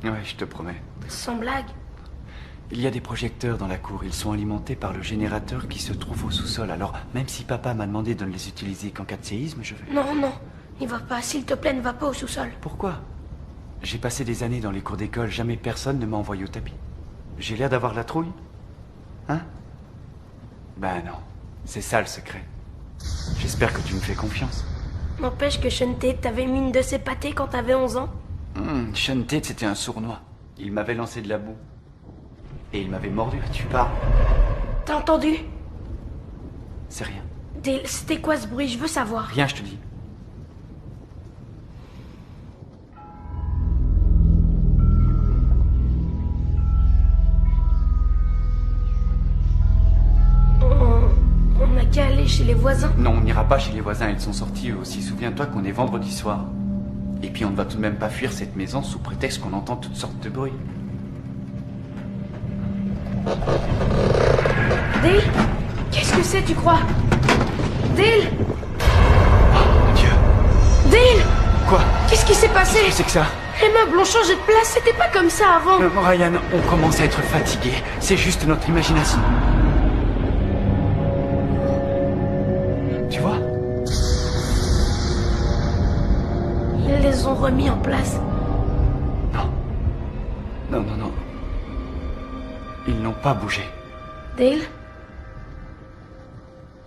Ouais, je te promets. Sans blague? Il y a des projecteurs dans la cour. Ils sont alimentés par le générateur qui se trouve au sous-sol. Alors, même si papa m'a demandé de ne les utiliser qu'en cas de séisme, je vais... Non, n'y va pas. S'il te plaît, ne va pas au sous-sol. Pourquoi? J'ai passé des années dans les cours d'école. Jamais personne ne m'a envoyé au tapis. J'ai l'air d'avoir la trouille? Hein? Ben non. C'est ça le secret. J'espère que tu me fais confiance. N'empêche que Sean Tate t'avait mis une de ses pâtés quand t'avais 11 ans. Sean Tate, c'était un sournois. Il m'avait lancé de la boue. Et il m'avait mordu. Tu parles? T'as entendu? C'est rien. Dale, c'était quoi ce bruit? Je veux savoir. Rien, je te dis. On n'a qu'à aller chez les voisins. Non, on n'ira pas chez les voisins. Ils sont sortis eux aussi. Souviens-toi qu'on est vendredi soir. Et puis on ne va tout de même pas fuir cette maison sous prétexte qu'on entend toutes sortes de bruits. Dale? Qu'est-ce que c'est, tu crois? Dale? Mon Dieu. Dale? Quoi? Qu'est-ce qui s'est passé? Qu'est-ce que c'est que ça? Les meubles ont changé de place, c'était pas comme ça avant. Ryan, on commence à être fatigué. C'est juste notre imagination. Tu vois? sont remis en place. Non. Non, non, non. Ils n'ont pas bougé. Dale,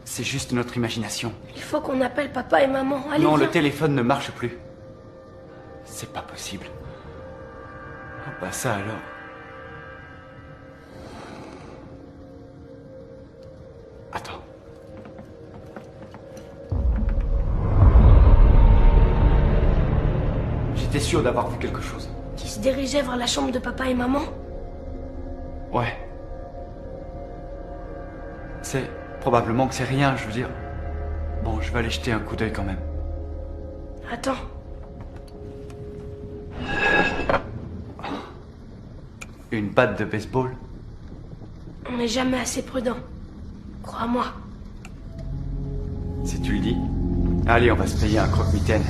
C'est juste notre imagination. il faut qu'on appelle papa et maman. Allez, Non, viens. le téléphone ne marche plus. C'est pas possible. Oh, bah ça alors. Attends. J'étais sûr d'avoir vu quelque chose. Qui se dirigeait vers la chambre de papa et maman. Ouais. C'est probablement que c'est rien, je veux dire. Bon, je vais aller jeter un coup d'œil quand même. Attends. Une batte de baseball? On n'est jamais assez prudent. Crois-moi. Si tu le dis. Allez, on va se payer un croque-mitaine.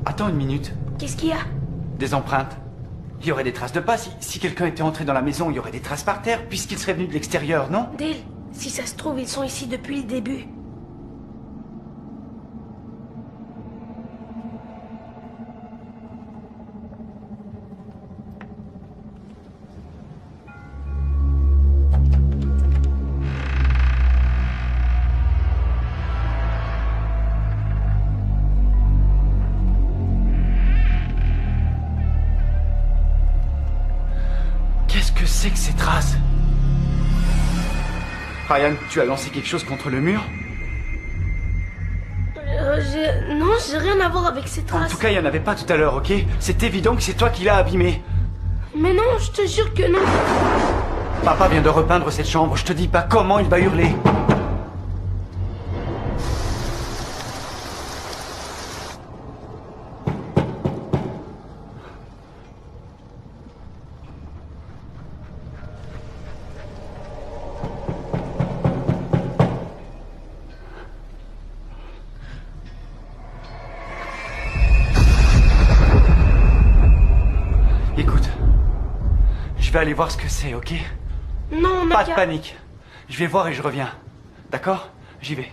Attends une minute. Qu'est-ce qu'il y a? Des empreintes. Il y aurait des traces de pas. Si quelqu'un était entré dans la maison, il y aurait des traces par terre, puisqu'il serait venu de l'extérieur, non? Dale, si ça se trouve, ils sont ici depuis le début. Qu'est-ce que c'est que ces traces? Ryan, tu as lancé quelque chose contre le mur? Non, j'ai rien à voir avec ces En traces. tout cas, il n'y en avait pas tout à l'heure, ok? C'est évident que c'est toi qui l'as abîmé. Mais non, je te jure que non. Papa vient de repeindre cette chambre, je te dis pas comment il va hurler. Écoute, je vais aller voir ce que c'est, ok? Non, on a Pas de qu'à... panique. Je vais voir et je reviens. D'accord? J'y vais.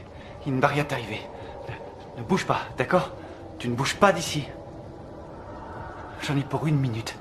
Il ne va rien t'arriver. Ne bouge pas, d'accord? Tu ne bouges pas d'ici. J'en ai pour 1 minute.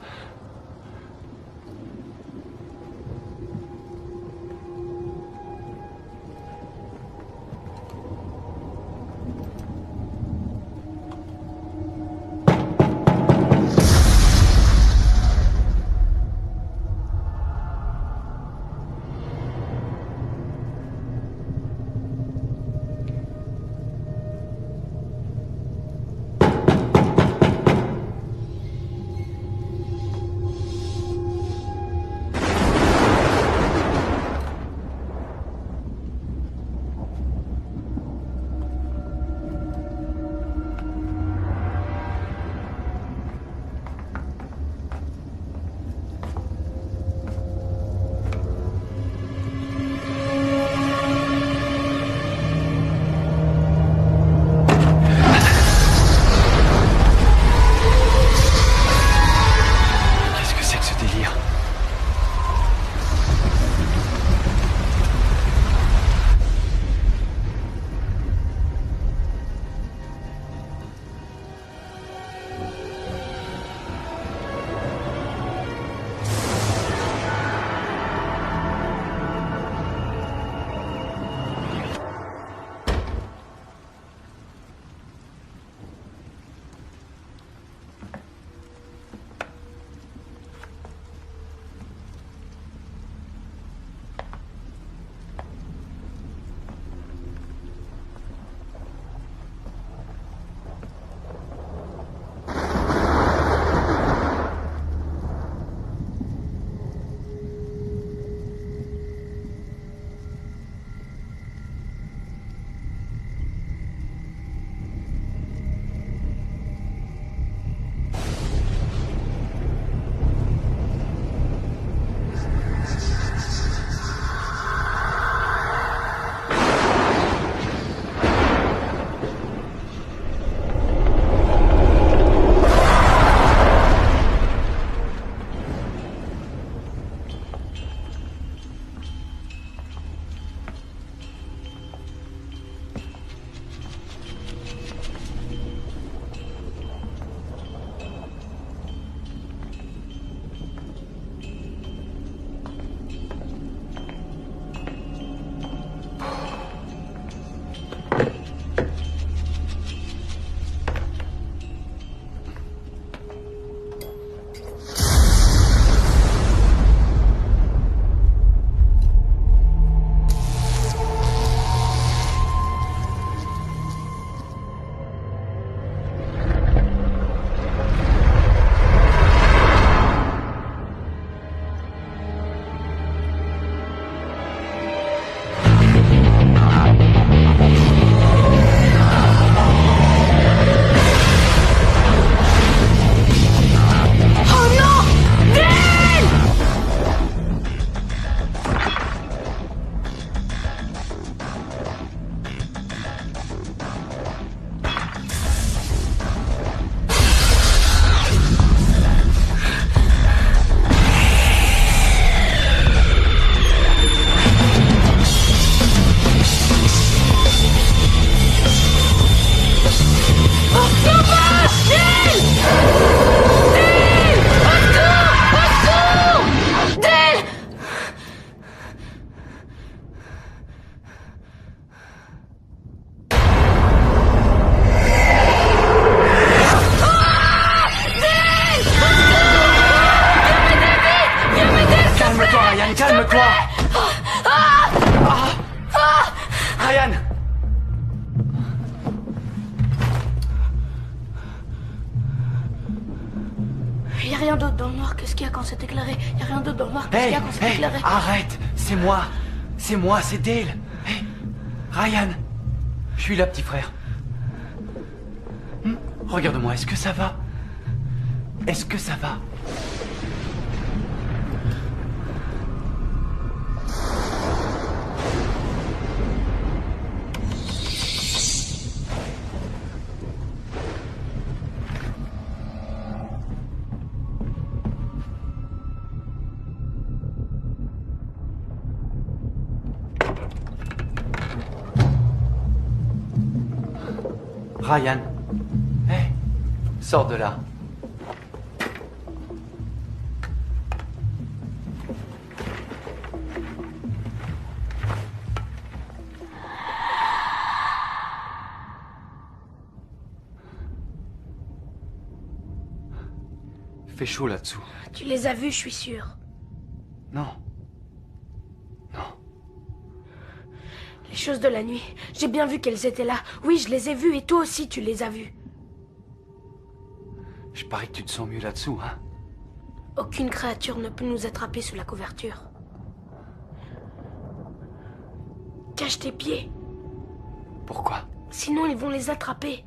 toi. Ryan! Il n'y a rien d'autre dans le noir que ce qu'il y a quand c'est éclairé. Il n'y a rien d'autre dans le noir que ce qu'il y Hey, a quand c'est éclairé. arrête! C'est moi! C'est Dale! Hey, Ryan! Je suis là, petit frère. Regarde-moi, est-ce que ça va? Est-ce que ça va? Ryan, hé, sors de là. Fait chaud là-dessous. Tu les as vus, je suis sûr. Non. Les choses de la nuit, j'ai bien vu qu'elles étaient là. Oui, je les ai vues et toi aussi tu les as vues. Je parie que tu te sens mieux là-dessous, hein? Aucune créature ne peut nous attraper sous la couverture. Cache tes pieds, Pourquoi? sinon ils vont les attraper.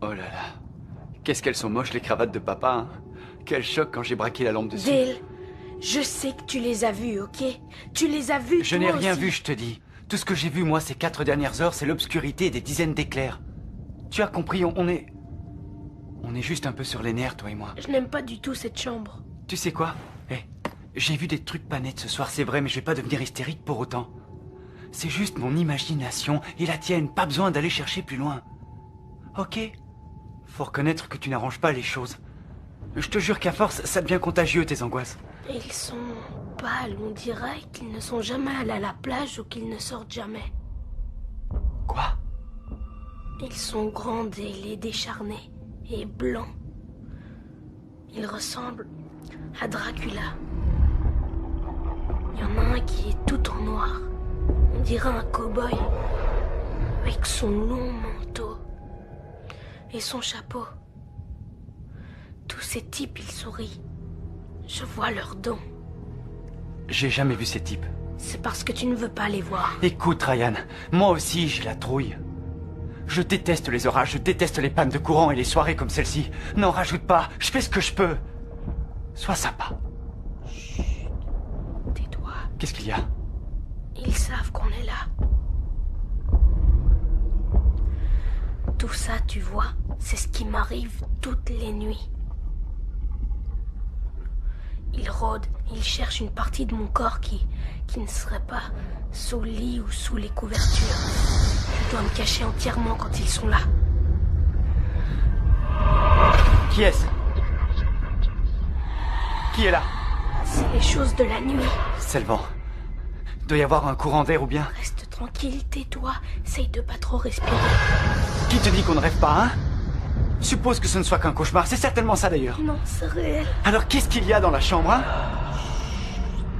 Oh là là. Qu'est-ce qu'elles sont moches les cravates de papa, hein? Quel choc quand j'ai braqué la lampe dessus. Dale, je sais que tu les as vues, ok? Tu les as vues, Je toi n'ai rien aussi. vu, je te dis. Tout ce que j'ai vu, moi, ces 4 dernières heures, c'est l'obscurité et des dizaines d'éclairs. Tu as compris, on est... On est juste un peu sur les nerfs, toi et moi. Je n'aime pas du tout cette chambre. Tu sais quoi? J'ai vu des trucs pas nets ce soir, c'est vrai, mais je vais pas devenir hystérique pour autant. C'est juste mon imagination et la tienne, pas besoin d'aller chercher plus loin. Ok? Faut reconnaître que tu n'arranges pas les choses. Je te jure qu'à force, ça devient contagieux, tes angoisses. Ils sont pâles, on dirait qu'ils ne sont jamais allés à la plage ou qu'ils ne sortent jamais. Quoi? Ils sont grands et décharnés et blancs. Ils ressemblent à Dracula. Il y en a un qui est tout en noir. On dirait un cow-boy avec son long manteau et son chapeau. Tous ces types, ils sourient. Je vois leurs dents. J'ai jamais vu ces types. C'est parce que tu ne veux pas les voir. Écoute, Ryan, moi aussi j'ai la trouille. Je déteste les orages, je déteste les pannes de courant et les soirées comme celle-ci. N'en rajoute pas, je fais ce que je peux. Sois sympa. Tais-toi. Qu'est-ce qu'il y a? Ils savent qu'on est là. Tout ça, tu vois, c'est ce qui m'arrive toutes les nuits. Ils rôdent, ils cherchent une partie de mon corps qui ne serait pas sous le lit ou sous les couvertures. Je dois me cacher entièrement quand ils sont là. Qui est-ce? Qui est là? C'est les choses de la nuit. C'est le vent. Doit y avoir un courant d'air ou bien... Reste tranquille, tais-toi. Essaye de pas trop respirer. Qui te dit qu'on ne rêve pas, hein? Suppose que ce ne soit qu'un cauchemar, c'est certainement ça d'ailleurs. Non, c'est réel. Alors qu'est-ce qu'il y a dans la chambre, hein?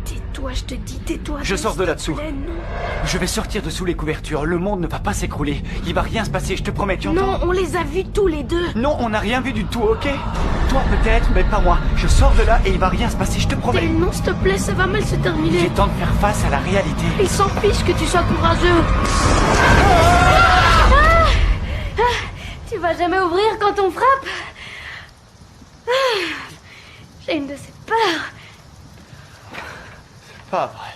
Tais-toi, je te dis, tais-toi. Je sors de là-dessous. s'il te plaît, non. Je vais sortir de sous les couvertures, le monde ne va pas s'écrouler. Il va rien se passer, je te promets, tu entends? Non, on les a vus tous les deux. Non, on n'a rien vu du tout, ok? Toi peut-être, mais pas moi. Je sors de là et il va rien se passer, je te promets. Dale, non, s'il te plaît, ça va mal se Il terminer. est temps de faire face à la réalité. Ils s'en fichent que tu sois courageux. Tu vas jamais ouvrir quand on frappe? J'ai une de ces peurs. Pas vrai.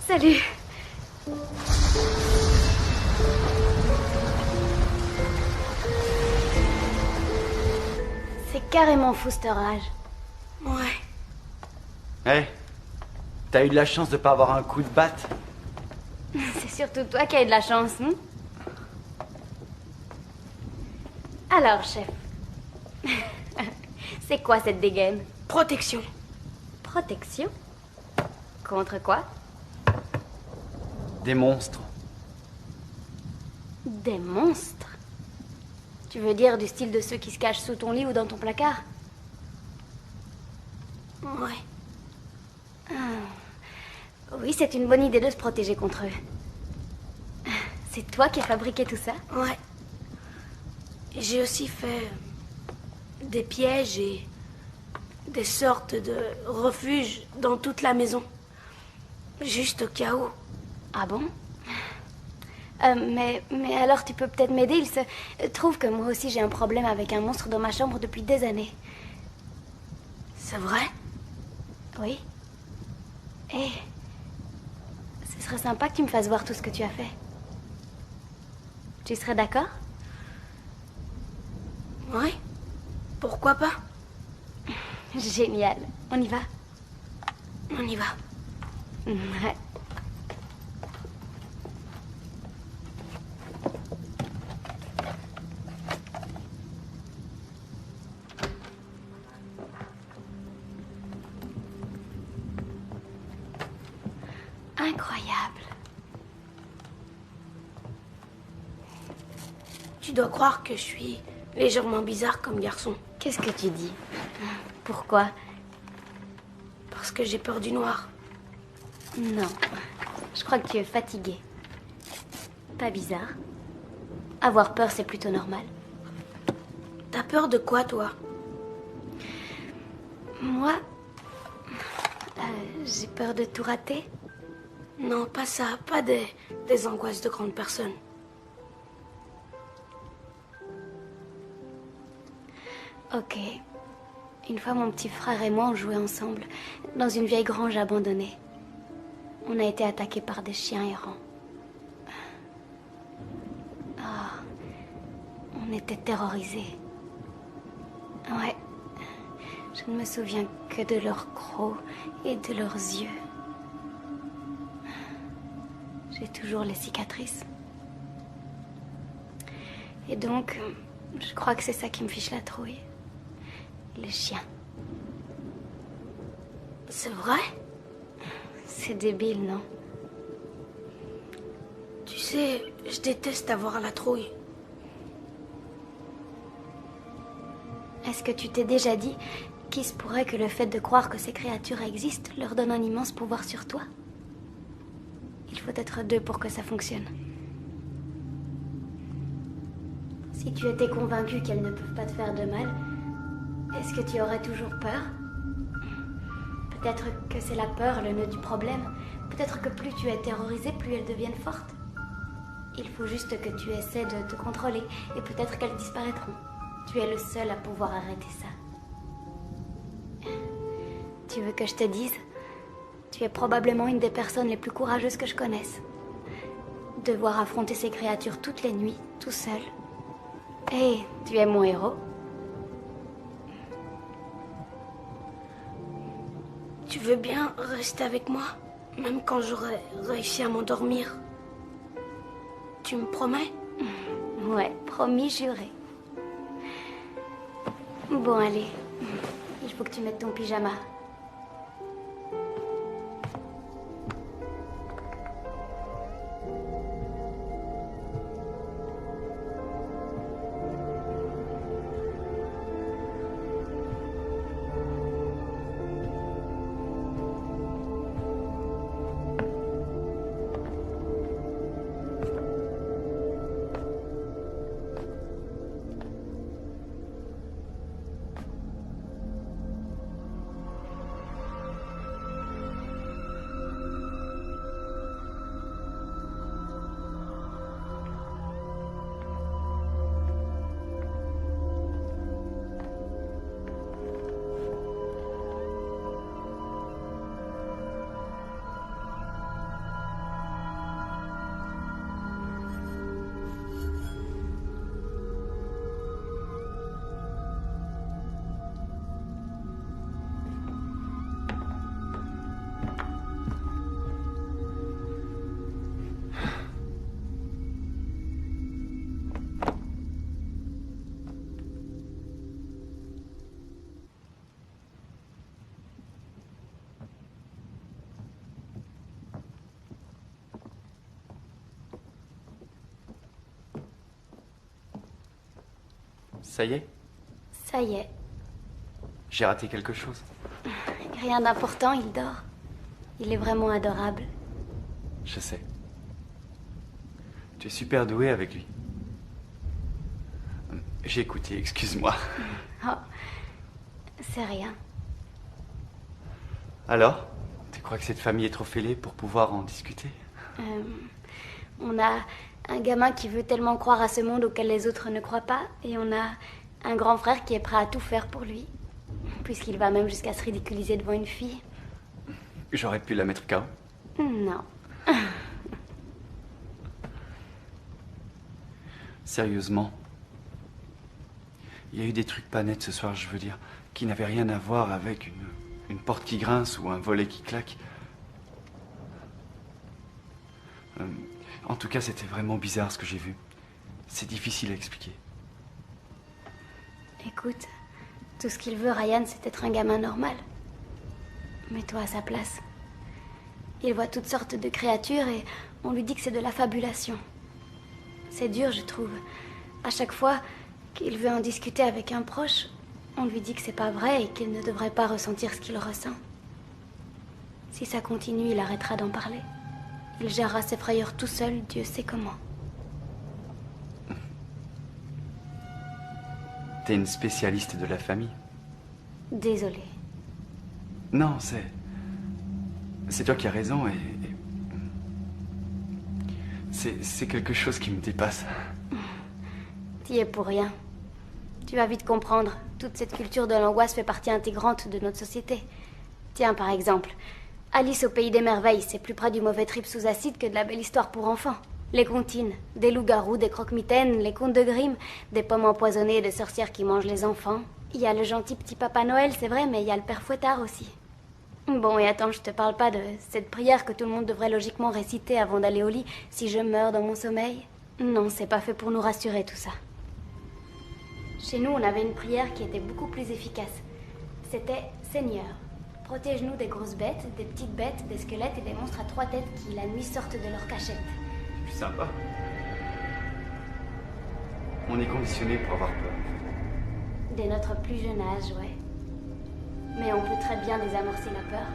Salut. C'est carrément fou cet orage. Ouais. Hé, t'as eu de la chance de pas avoir un coup de batte. C'est surtout toi qui as eu de la chance, hein? Alors, chef. C'est quoi cette dégaine? Protection. Protection? Contre quoi? Des monstres. Des monstres? Tu veux dire du style de ceux qui se cachent sous ton lit ou dans ton placard? Ouais. Oui, c'est une bonne idée de se protéger contre eux. C'est toi qui as fabriqué tout ça? Ouais. J'ai aussi fait des pièges et des sortes de refuges dans toute la maison. Juste au cas où. Ah bon? Mais alors tu peux peut-être m'aider. Il se trouve que moi aussi j'ai un problème avec un monstre dans ma chambre depuis des années. C'est vrai? Oui. Et ce serait sympa que tu me fasses voir tout ce que tu as fait. Tu serais d'accord? Ouais. Pourquoi pas? Génial. On y va? On y va. Ouais. Incroyable. Tu dois croire que je suis légèrement bizarre comme garçon. Qu'est-ce que tu dis? Pourquoi? Parce que j'ai peur du noir. Non. Je crois que tu es fatigué. Pas bizarre. Avoir peur, c'est plutôt normal. T'as peur de quoi, toi? Moi, j'ai peur de tout rater. Non, pas ça. Pas des angoisses de grandes personnes. Ok. Une fois, mon petit frère et moi, on jouait ensemble dans une vieille grange abandonnée. On a été attaqués par des chiens errants. Ah, on était terrorisés. Ouais. Je ne me souviens que de leurs crocs et de leurs yeux. J'ai toujours les cicatrices. Et donc, je crois que c'est ça qui me fiche la trouille. Les chiens. C'est vrai? C'est débile, non? Tu sais, je déteste avoir la trouille. Est-ce que tu t'es déjà dit qu'il se pourrait que le fait de croire que ces créatures existent leur donne un immense pouvoir sur toi? Il faut être deux pour que ça fonctionne. Si tu étais convaincu qu'elles ne peuvent pas te faire de mal, est-ce que tu aurais toujours peur? Peut-être que c'est la peur, le nœud du problème. Peut-être que plus tu es terrorisé, plus elles deviennent fortes. Il faut juste que tu essaies de te contrôler et peut-être qu'elles disparaîtront. Tu es le seul à pouvoir arrêter ça. Tu veux que je te dise? Tu es probablement une des personnes les plus courageuses que je connaisse. Devoir affronter ces créatures toutes les nuits, tout seul. Et tu es mon héros. Tu veux bien rester avec moi, même quand j'aurai réussi à m'endormir? Tu me promets? Ouais, promis, juré. Bon, allez. Il faut que tu mettes ton pyjama. Ça y est? Ça y est. J'ai raté quelque chose. Rien d'important, il dort. Il est vraiment adorable. Je sais. Tu es super doué avec lui. J'ai écouté, excuse-moi. Oh, c'est rien. Alors? Tu crois que cette famille est trop fêlée pour pouvoir en discuter? On a un gamin qui veut tellement croire à ce monde auquel les autres ne croient pas, et on a un grand frère qui est prêt à tout faire pour lui, puisqu'il va même jusqu'à se ridiculiser devant une fille. J'aurais pu la mettre KO. Non. Sérieusement. Il y a eu des trucs pas nets ce soir, je veux dire, qui n'avaient rien à voir avec une porte qui grince ou un volet qui claque. En tout cas, c'était vraiment bizarre ce que j'ai vu. C'est difficile à expliquer. Écoute, tout ce qu'il veut, Ryan, c'est être un gamin normal. Mets-toi à sa place. Il voit toutes sortes de créatures et on lui dit que c'est de la fabulation. C'est dur, je trouve. À chaque fois qu'il veut en discuter avec un proche, on lui dit que c'est pas vrai et qu'il ne devrait pas ressentir ce qu'il ressent. Si ça continue, il arrêtera d'en parler. Il gérera ses frayeurs tout seul, Dieu sait comment. T'es une spécialiste de la famille? Désolée. Non, c'est toi qui as raison et c'est quelque chose qui me dépasse. T'y es pour rien. Tu vas vite comprendre. Toute cette culture de l'angoisse fait partie intégrante de notre société. Tiens, par exemple, Alice au pays des merveilles, c'est plus près du mauvais trip sous acide que de la belle histoire pour enfants. Les comptines, des loups-garous, des croque-mitaines, les contes de Grimm, des pommes empoisonnées et des sorcières qui mangent les enfants. Il y a le gentil petit Papa Noël, c'est vrai, mais il y a le Père Fouettard aussi. Bon, et attends, je te parle pas de cette prière que tout le monde devrait logiquement réciter avant d'aller au lit si je meurs dans mon sommeil. Non, c'est pas fait pour nous rassurer tout ça. Chez nous, on avait une prière qui était beaucoup plus efficace. C'était « Seigneur, protège-nous des grosses bêtes, des petites bêtes, des squelettes et des monstres à 3 têtes qui, la nuit, sortent de leur cachette. » Sympa. On est conditionné pour avoir peur. Dès notre plus jeune âge, ouais. Mais on peut très bien désamorcer la peur.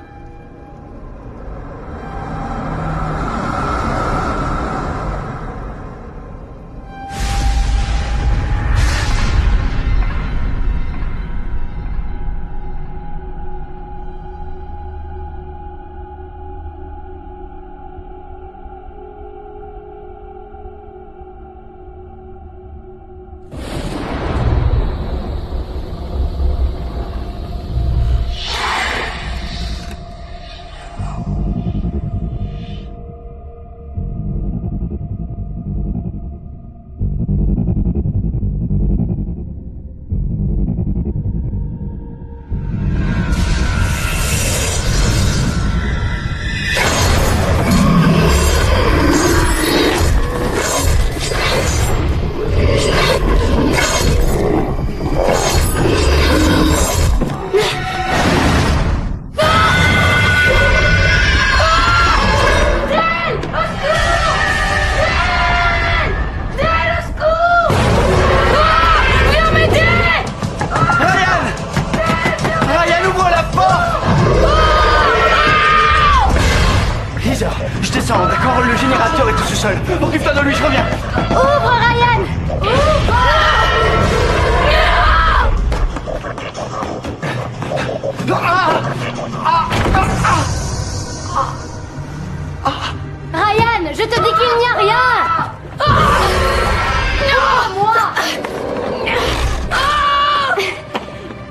Occupe-toi de lui, je reviens. Ouvre, Ryan! Ouvre! Ryan, je te dis qu'il n'y a rien! Moi!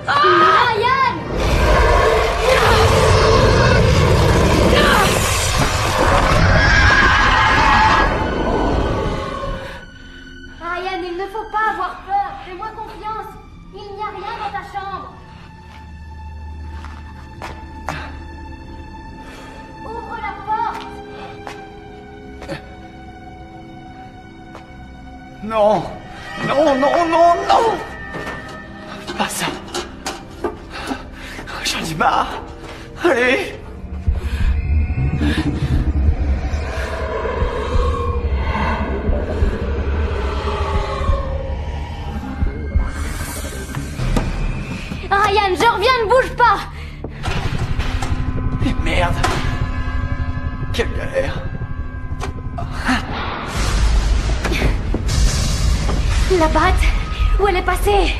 Ryan! Ryan, il ne faut pas avoir peur. Fais-moi confiance. Il n'y a rien dans ta chambre. Ouvre la porte. Non. Non, non, non, non. Pas ça. J'en ai marre. Allez. La batte, où elle est passée?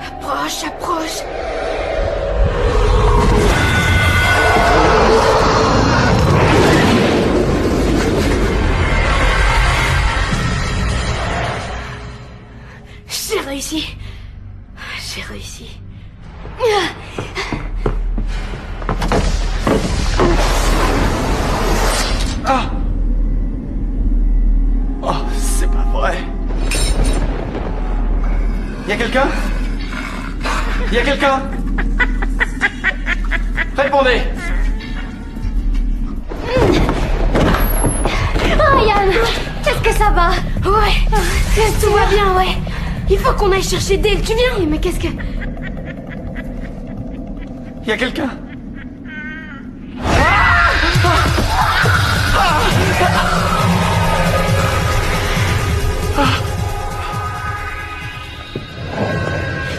Approche, approche. J'ai réussi. J'ai réussi. Ah! Oh, c'est pas vrai. Y a quelqu'un? Y a quelqu'un? Répondez! Ryan, est-ce que ça va? Ouais, tout va bien, ouais. Il faut qu'on aille chercher Dale, tu viens? Oui, mais qu'est-ce que... Y a quelqu'un?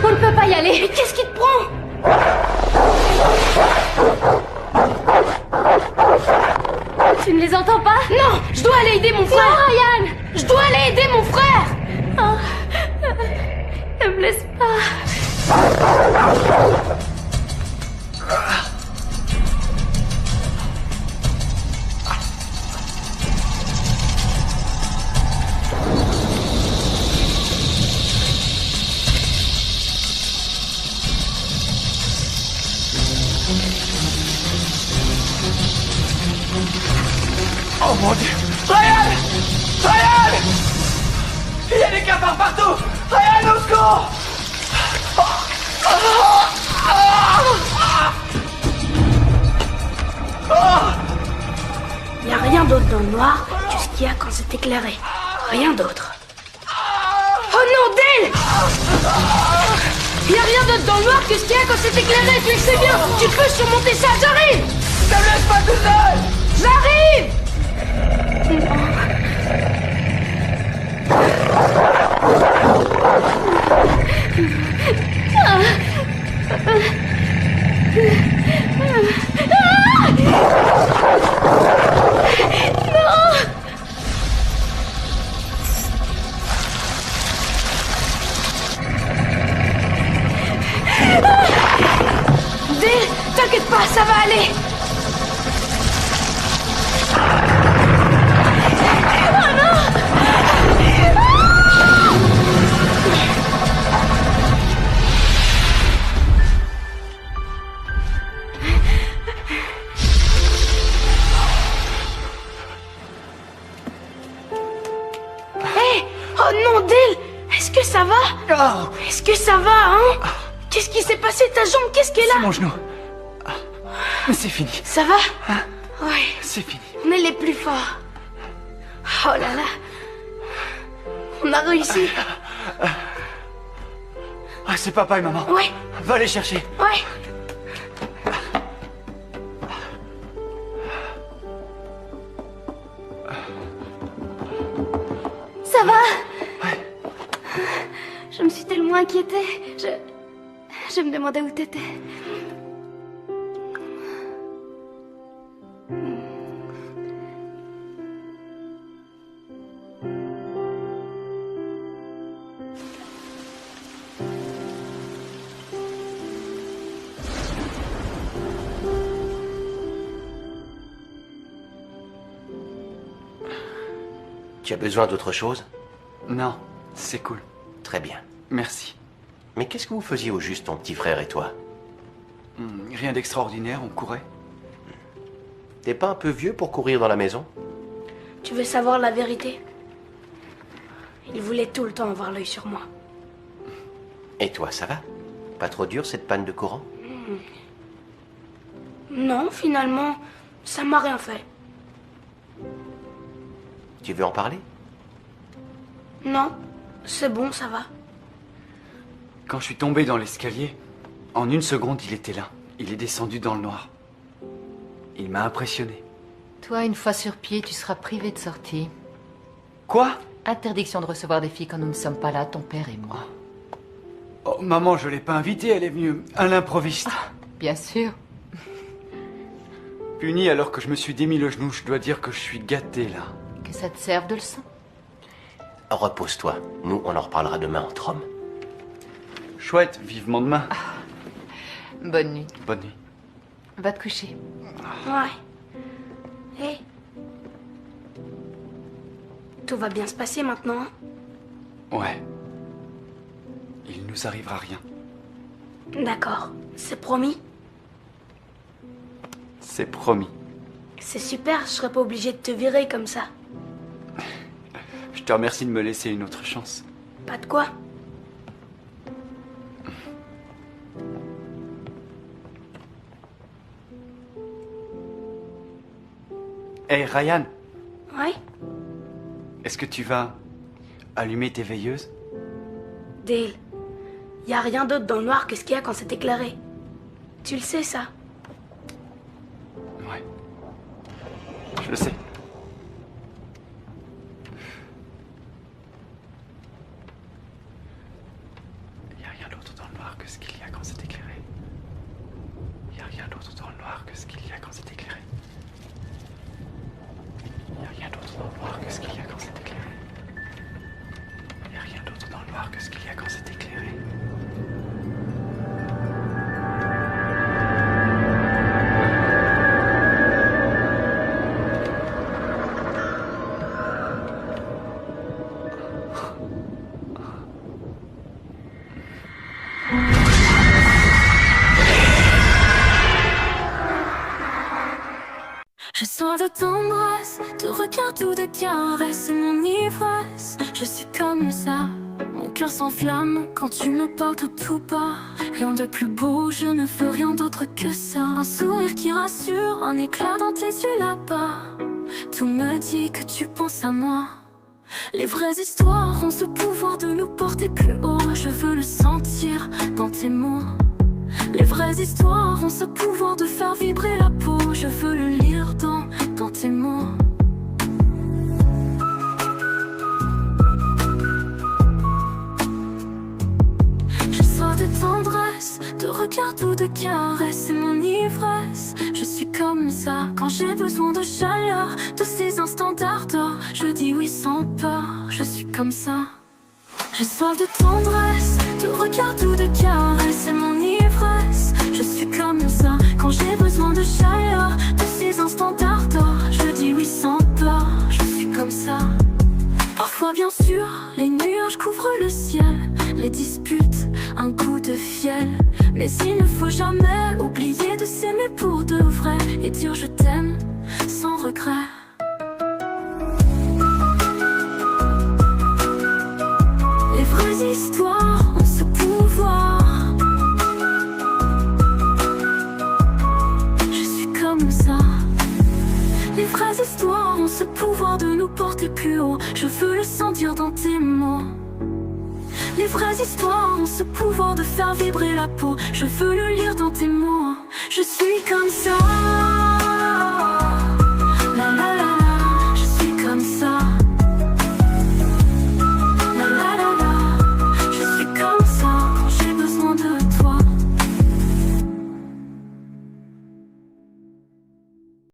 On ne peut pas y aller. Mais qu'est-ce qui te prend? Tu ne les entends pas? Non, je dois aller aider mon frère. Non, Ryan! Je dois aller aider mon frère. Oh. Ne me laisse pas. Oh mon Dieu! Ryan! Ryan! Il y a des cafards partout! Ryan, au secours! Il n'y a rien d'autre dans le noir que ce qu'il y a quand c'est éclairé. Rien d'autre. Oh non, Dale! Il n'y a rien d'autre dans le noir que ce qu'il y a quand c'est éclairé, tu le sais bien! Tu peux surmonter ça, j'arrive! Ne me laisse pas tout seul! J'arrive! Dale, t'inquiète pas, ça va aller! Oh non, Dale! Est-ce que ça va? Oh, Est-ce que ça va, hein? Qu'est-ce qui s'est passé? Ta jambe, qu'est-ce qu'elle c'est a? mon genou. Mais c'est fini. Ça va? Ouais, C'est fini. on est les plus forts. Oh là là. On a réussi. Ah, c'est papa et maman. Ouais, Va les chercher. ouais. Ça va? Je me suis tellement inquiétée. Je me demandais où t'étais. Tu as besoin d'autre chose? Non, c'est cool. Très bien. Merci. Mais qu'est-ce que vous faisiez au juste, ton petit frère et toi? Rien d'extraordinaire, on courait. T'es pas un peu vieux pour courir dans la maison? Tu veux savoir la vérité? Il voulait tout le temps avoir l'œil sur moi. Et toi, ça va? Pas trop dur cette panne de courant? Non, finalement, ça m'a rien fait. Tu veux en parler? Non, c'est bon, ça va. Quand je suis tombé dans l'escalier, en une seconde, il était là. Il est descendu dans le noir. Il m'a impressionné. Toi, une fois sur pied, tu seras privé de sortie. Quoi? Interdiction de recevoir des filles quand nous ne sommes pas là, ton père et moi. Oh, maman, je l'ai pas invitée, elle est venue à l'improviste. Bien sûr. Puni alors que je me suis démis le genou, je dois dire que je suis gâté, là. Que ça te serve de leçon. Repose-toi. Nous, on en reparlera demain entre hommes. Chouette, vivement demain. Bonne nuit. Bonne nuit. Va te coucher. Ouais. Hé. Tout va bien se passer maintenant, hein? Ouais. Il nous arrivera rien. D'accord. C'est promis? C'est promis. C'est super, je serais pas obligée de te virer comme ça. Je te remercie de me laisser une autre chance. Pas de quoi? Hé, Ryan, Ouais? est-ce que tu vas allumer tes veilleuses? Dale, y a rien d'autre dans le noir que ce qu'il y a quand c'est éclairé. Tu le sais, ça? Ouais. Je le sais. Il n'y a rien d'autre dans le noir que ce qu'il y a quand c'est éclairé. Il n'y a rien d'autre dans le noir que ce qu'il y a quand c'est éclairé. Il n'y a rien d'autre dans le noir que ce qu'il y a quand c'est éclairé. Il n'y a rien d'autre dans le noir que ce qu'il y a quand c'est éclairé. J'ai soif de tendresse, de regard ou de caresses, c'est mon ivresse. Je suis comme ça, mon cœur s'enflamme quand tu me portes tout bas. Rien de plus beau, je ne veux rien d'autre que ça. Un sourire qui rassure, un éclat dans tes yeux là-bas. Tout me dit que tu penses à moi. Les vraies histoires ont ce pouvoir de nous porter plus haut. Je veux le sentir dans tes mots. Les vraies histoires ont ce pouvoir de faire vibrer la peau. Je veux le lire dans tes mots. J'ai soif de tendresse, de regard ou de caresses, c'est mon ivresse. Je suis comme ça quand j'ai besoin de chaleur, de ces instants d'ardeur. Je dis oui sans peur, je suis comme ça. J'ai soif de tendresse, de regard ou de caresses, c'est mon ivresse. Je suis comme ça quand j'ai besoin de chaleur, de ces instants d'ardeur. Je dis oui sans peur, je suis comme ça. Parfois bien sûr, les nuages couvrent le ciel, les disputes, un coup de fiel. Mais il ne faut jamais oublier de s'aimer pour de vrai et dire je t'aime sans regret. Les vraies histoires ont ce pouvoir. Je suis comme ça. Les vraies histoires ont ce pouvoir de nous porter plus haut. Je veux le sentir dans tes mots. Les vraies histoires ont ce pouvoir de faire vibrer la peau. Je veux le lire dans tes mots.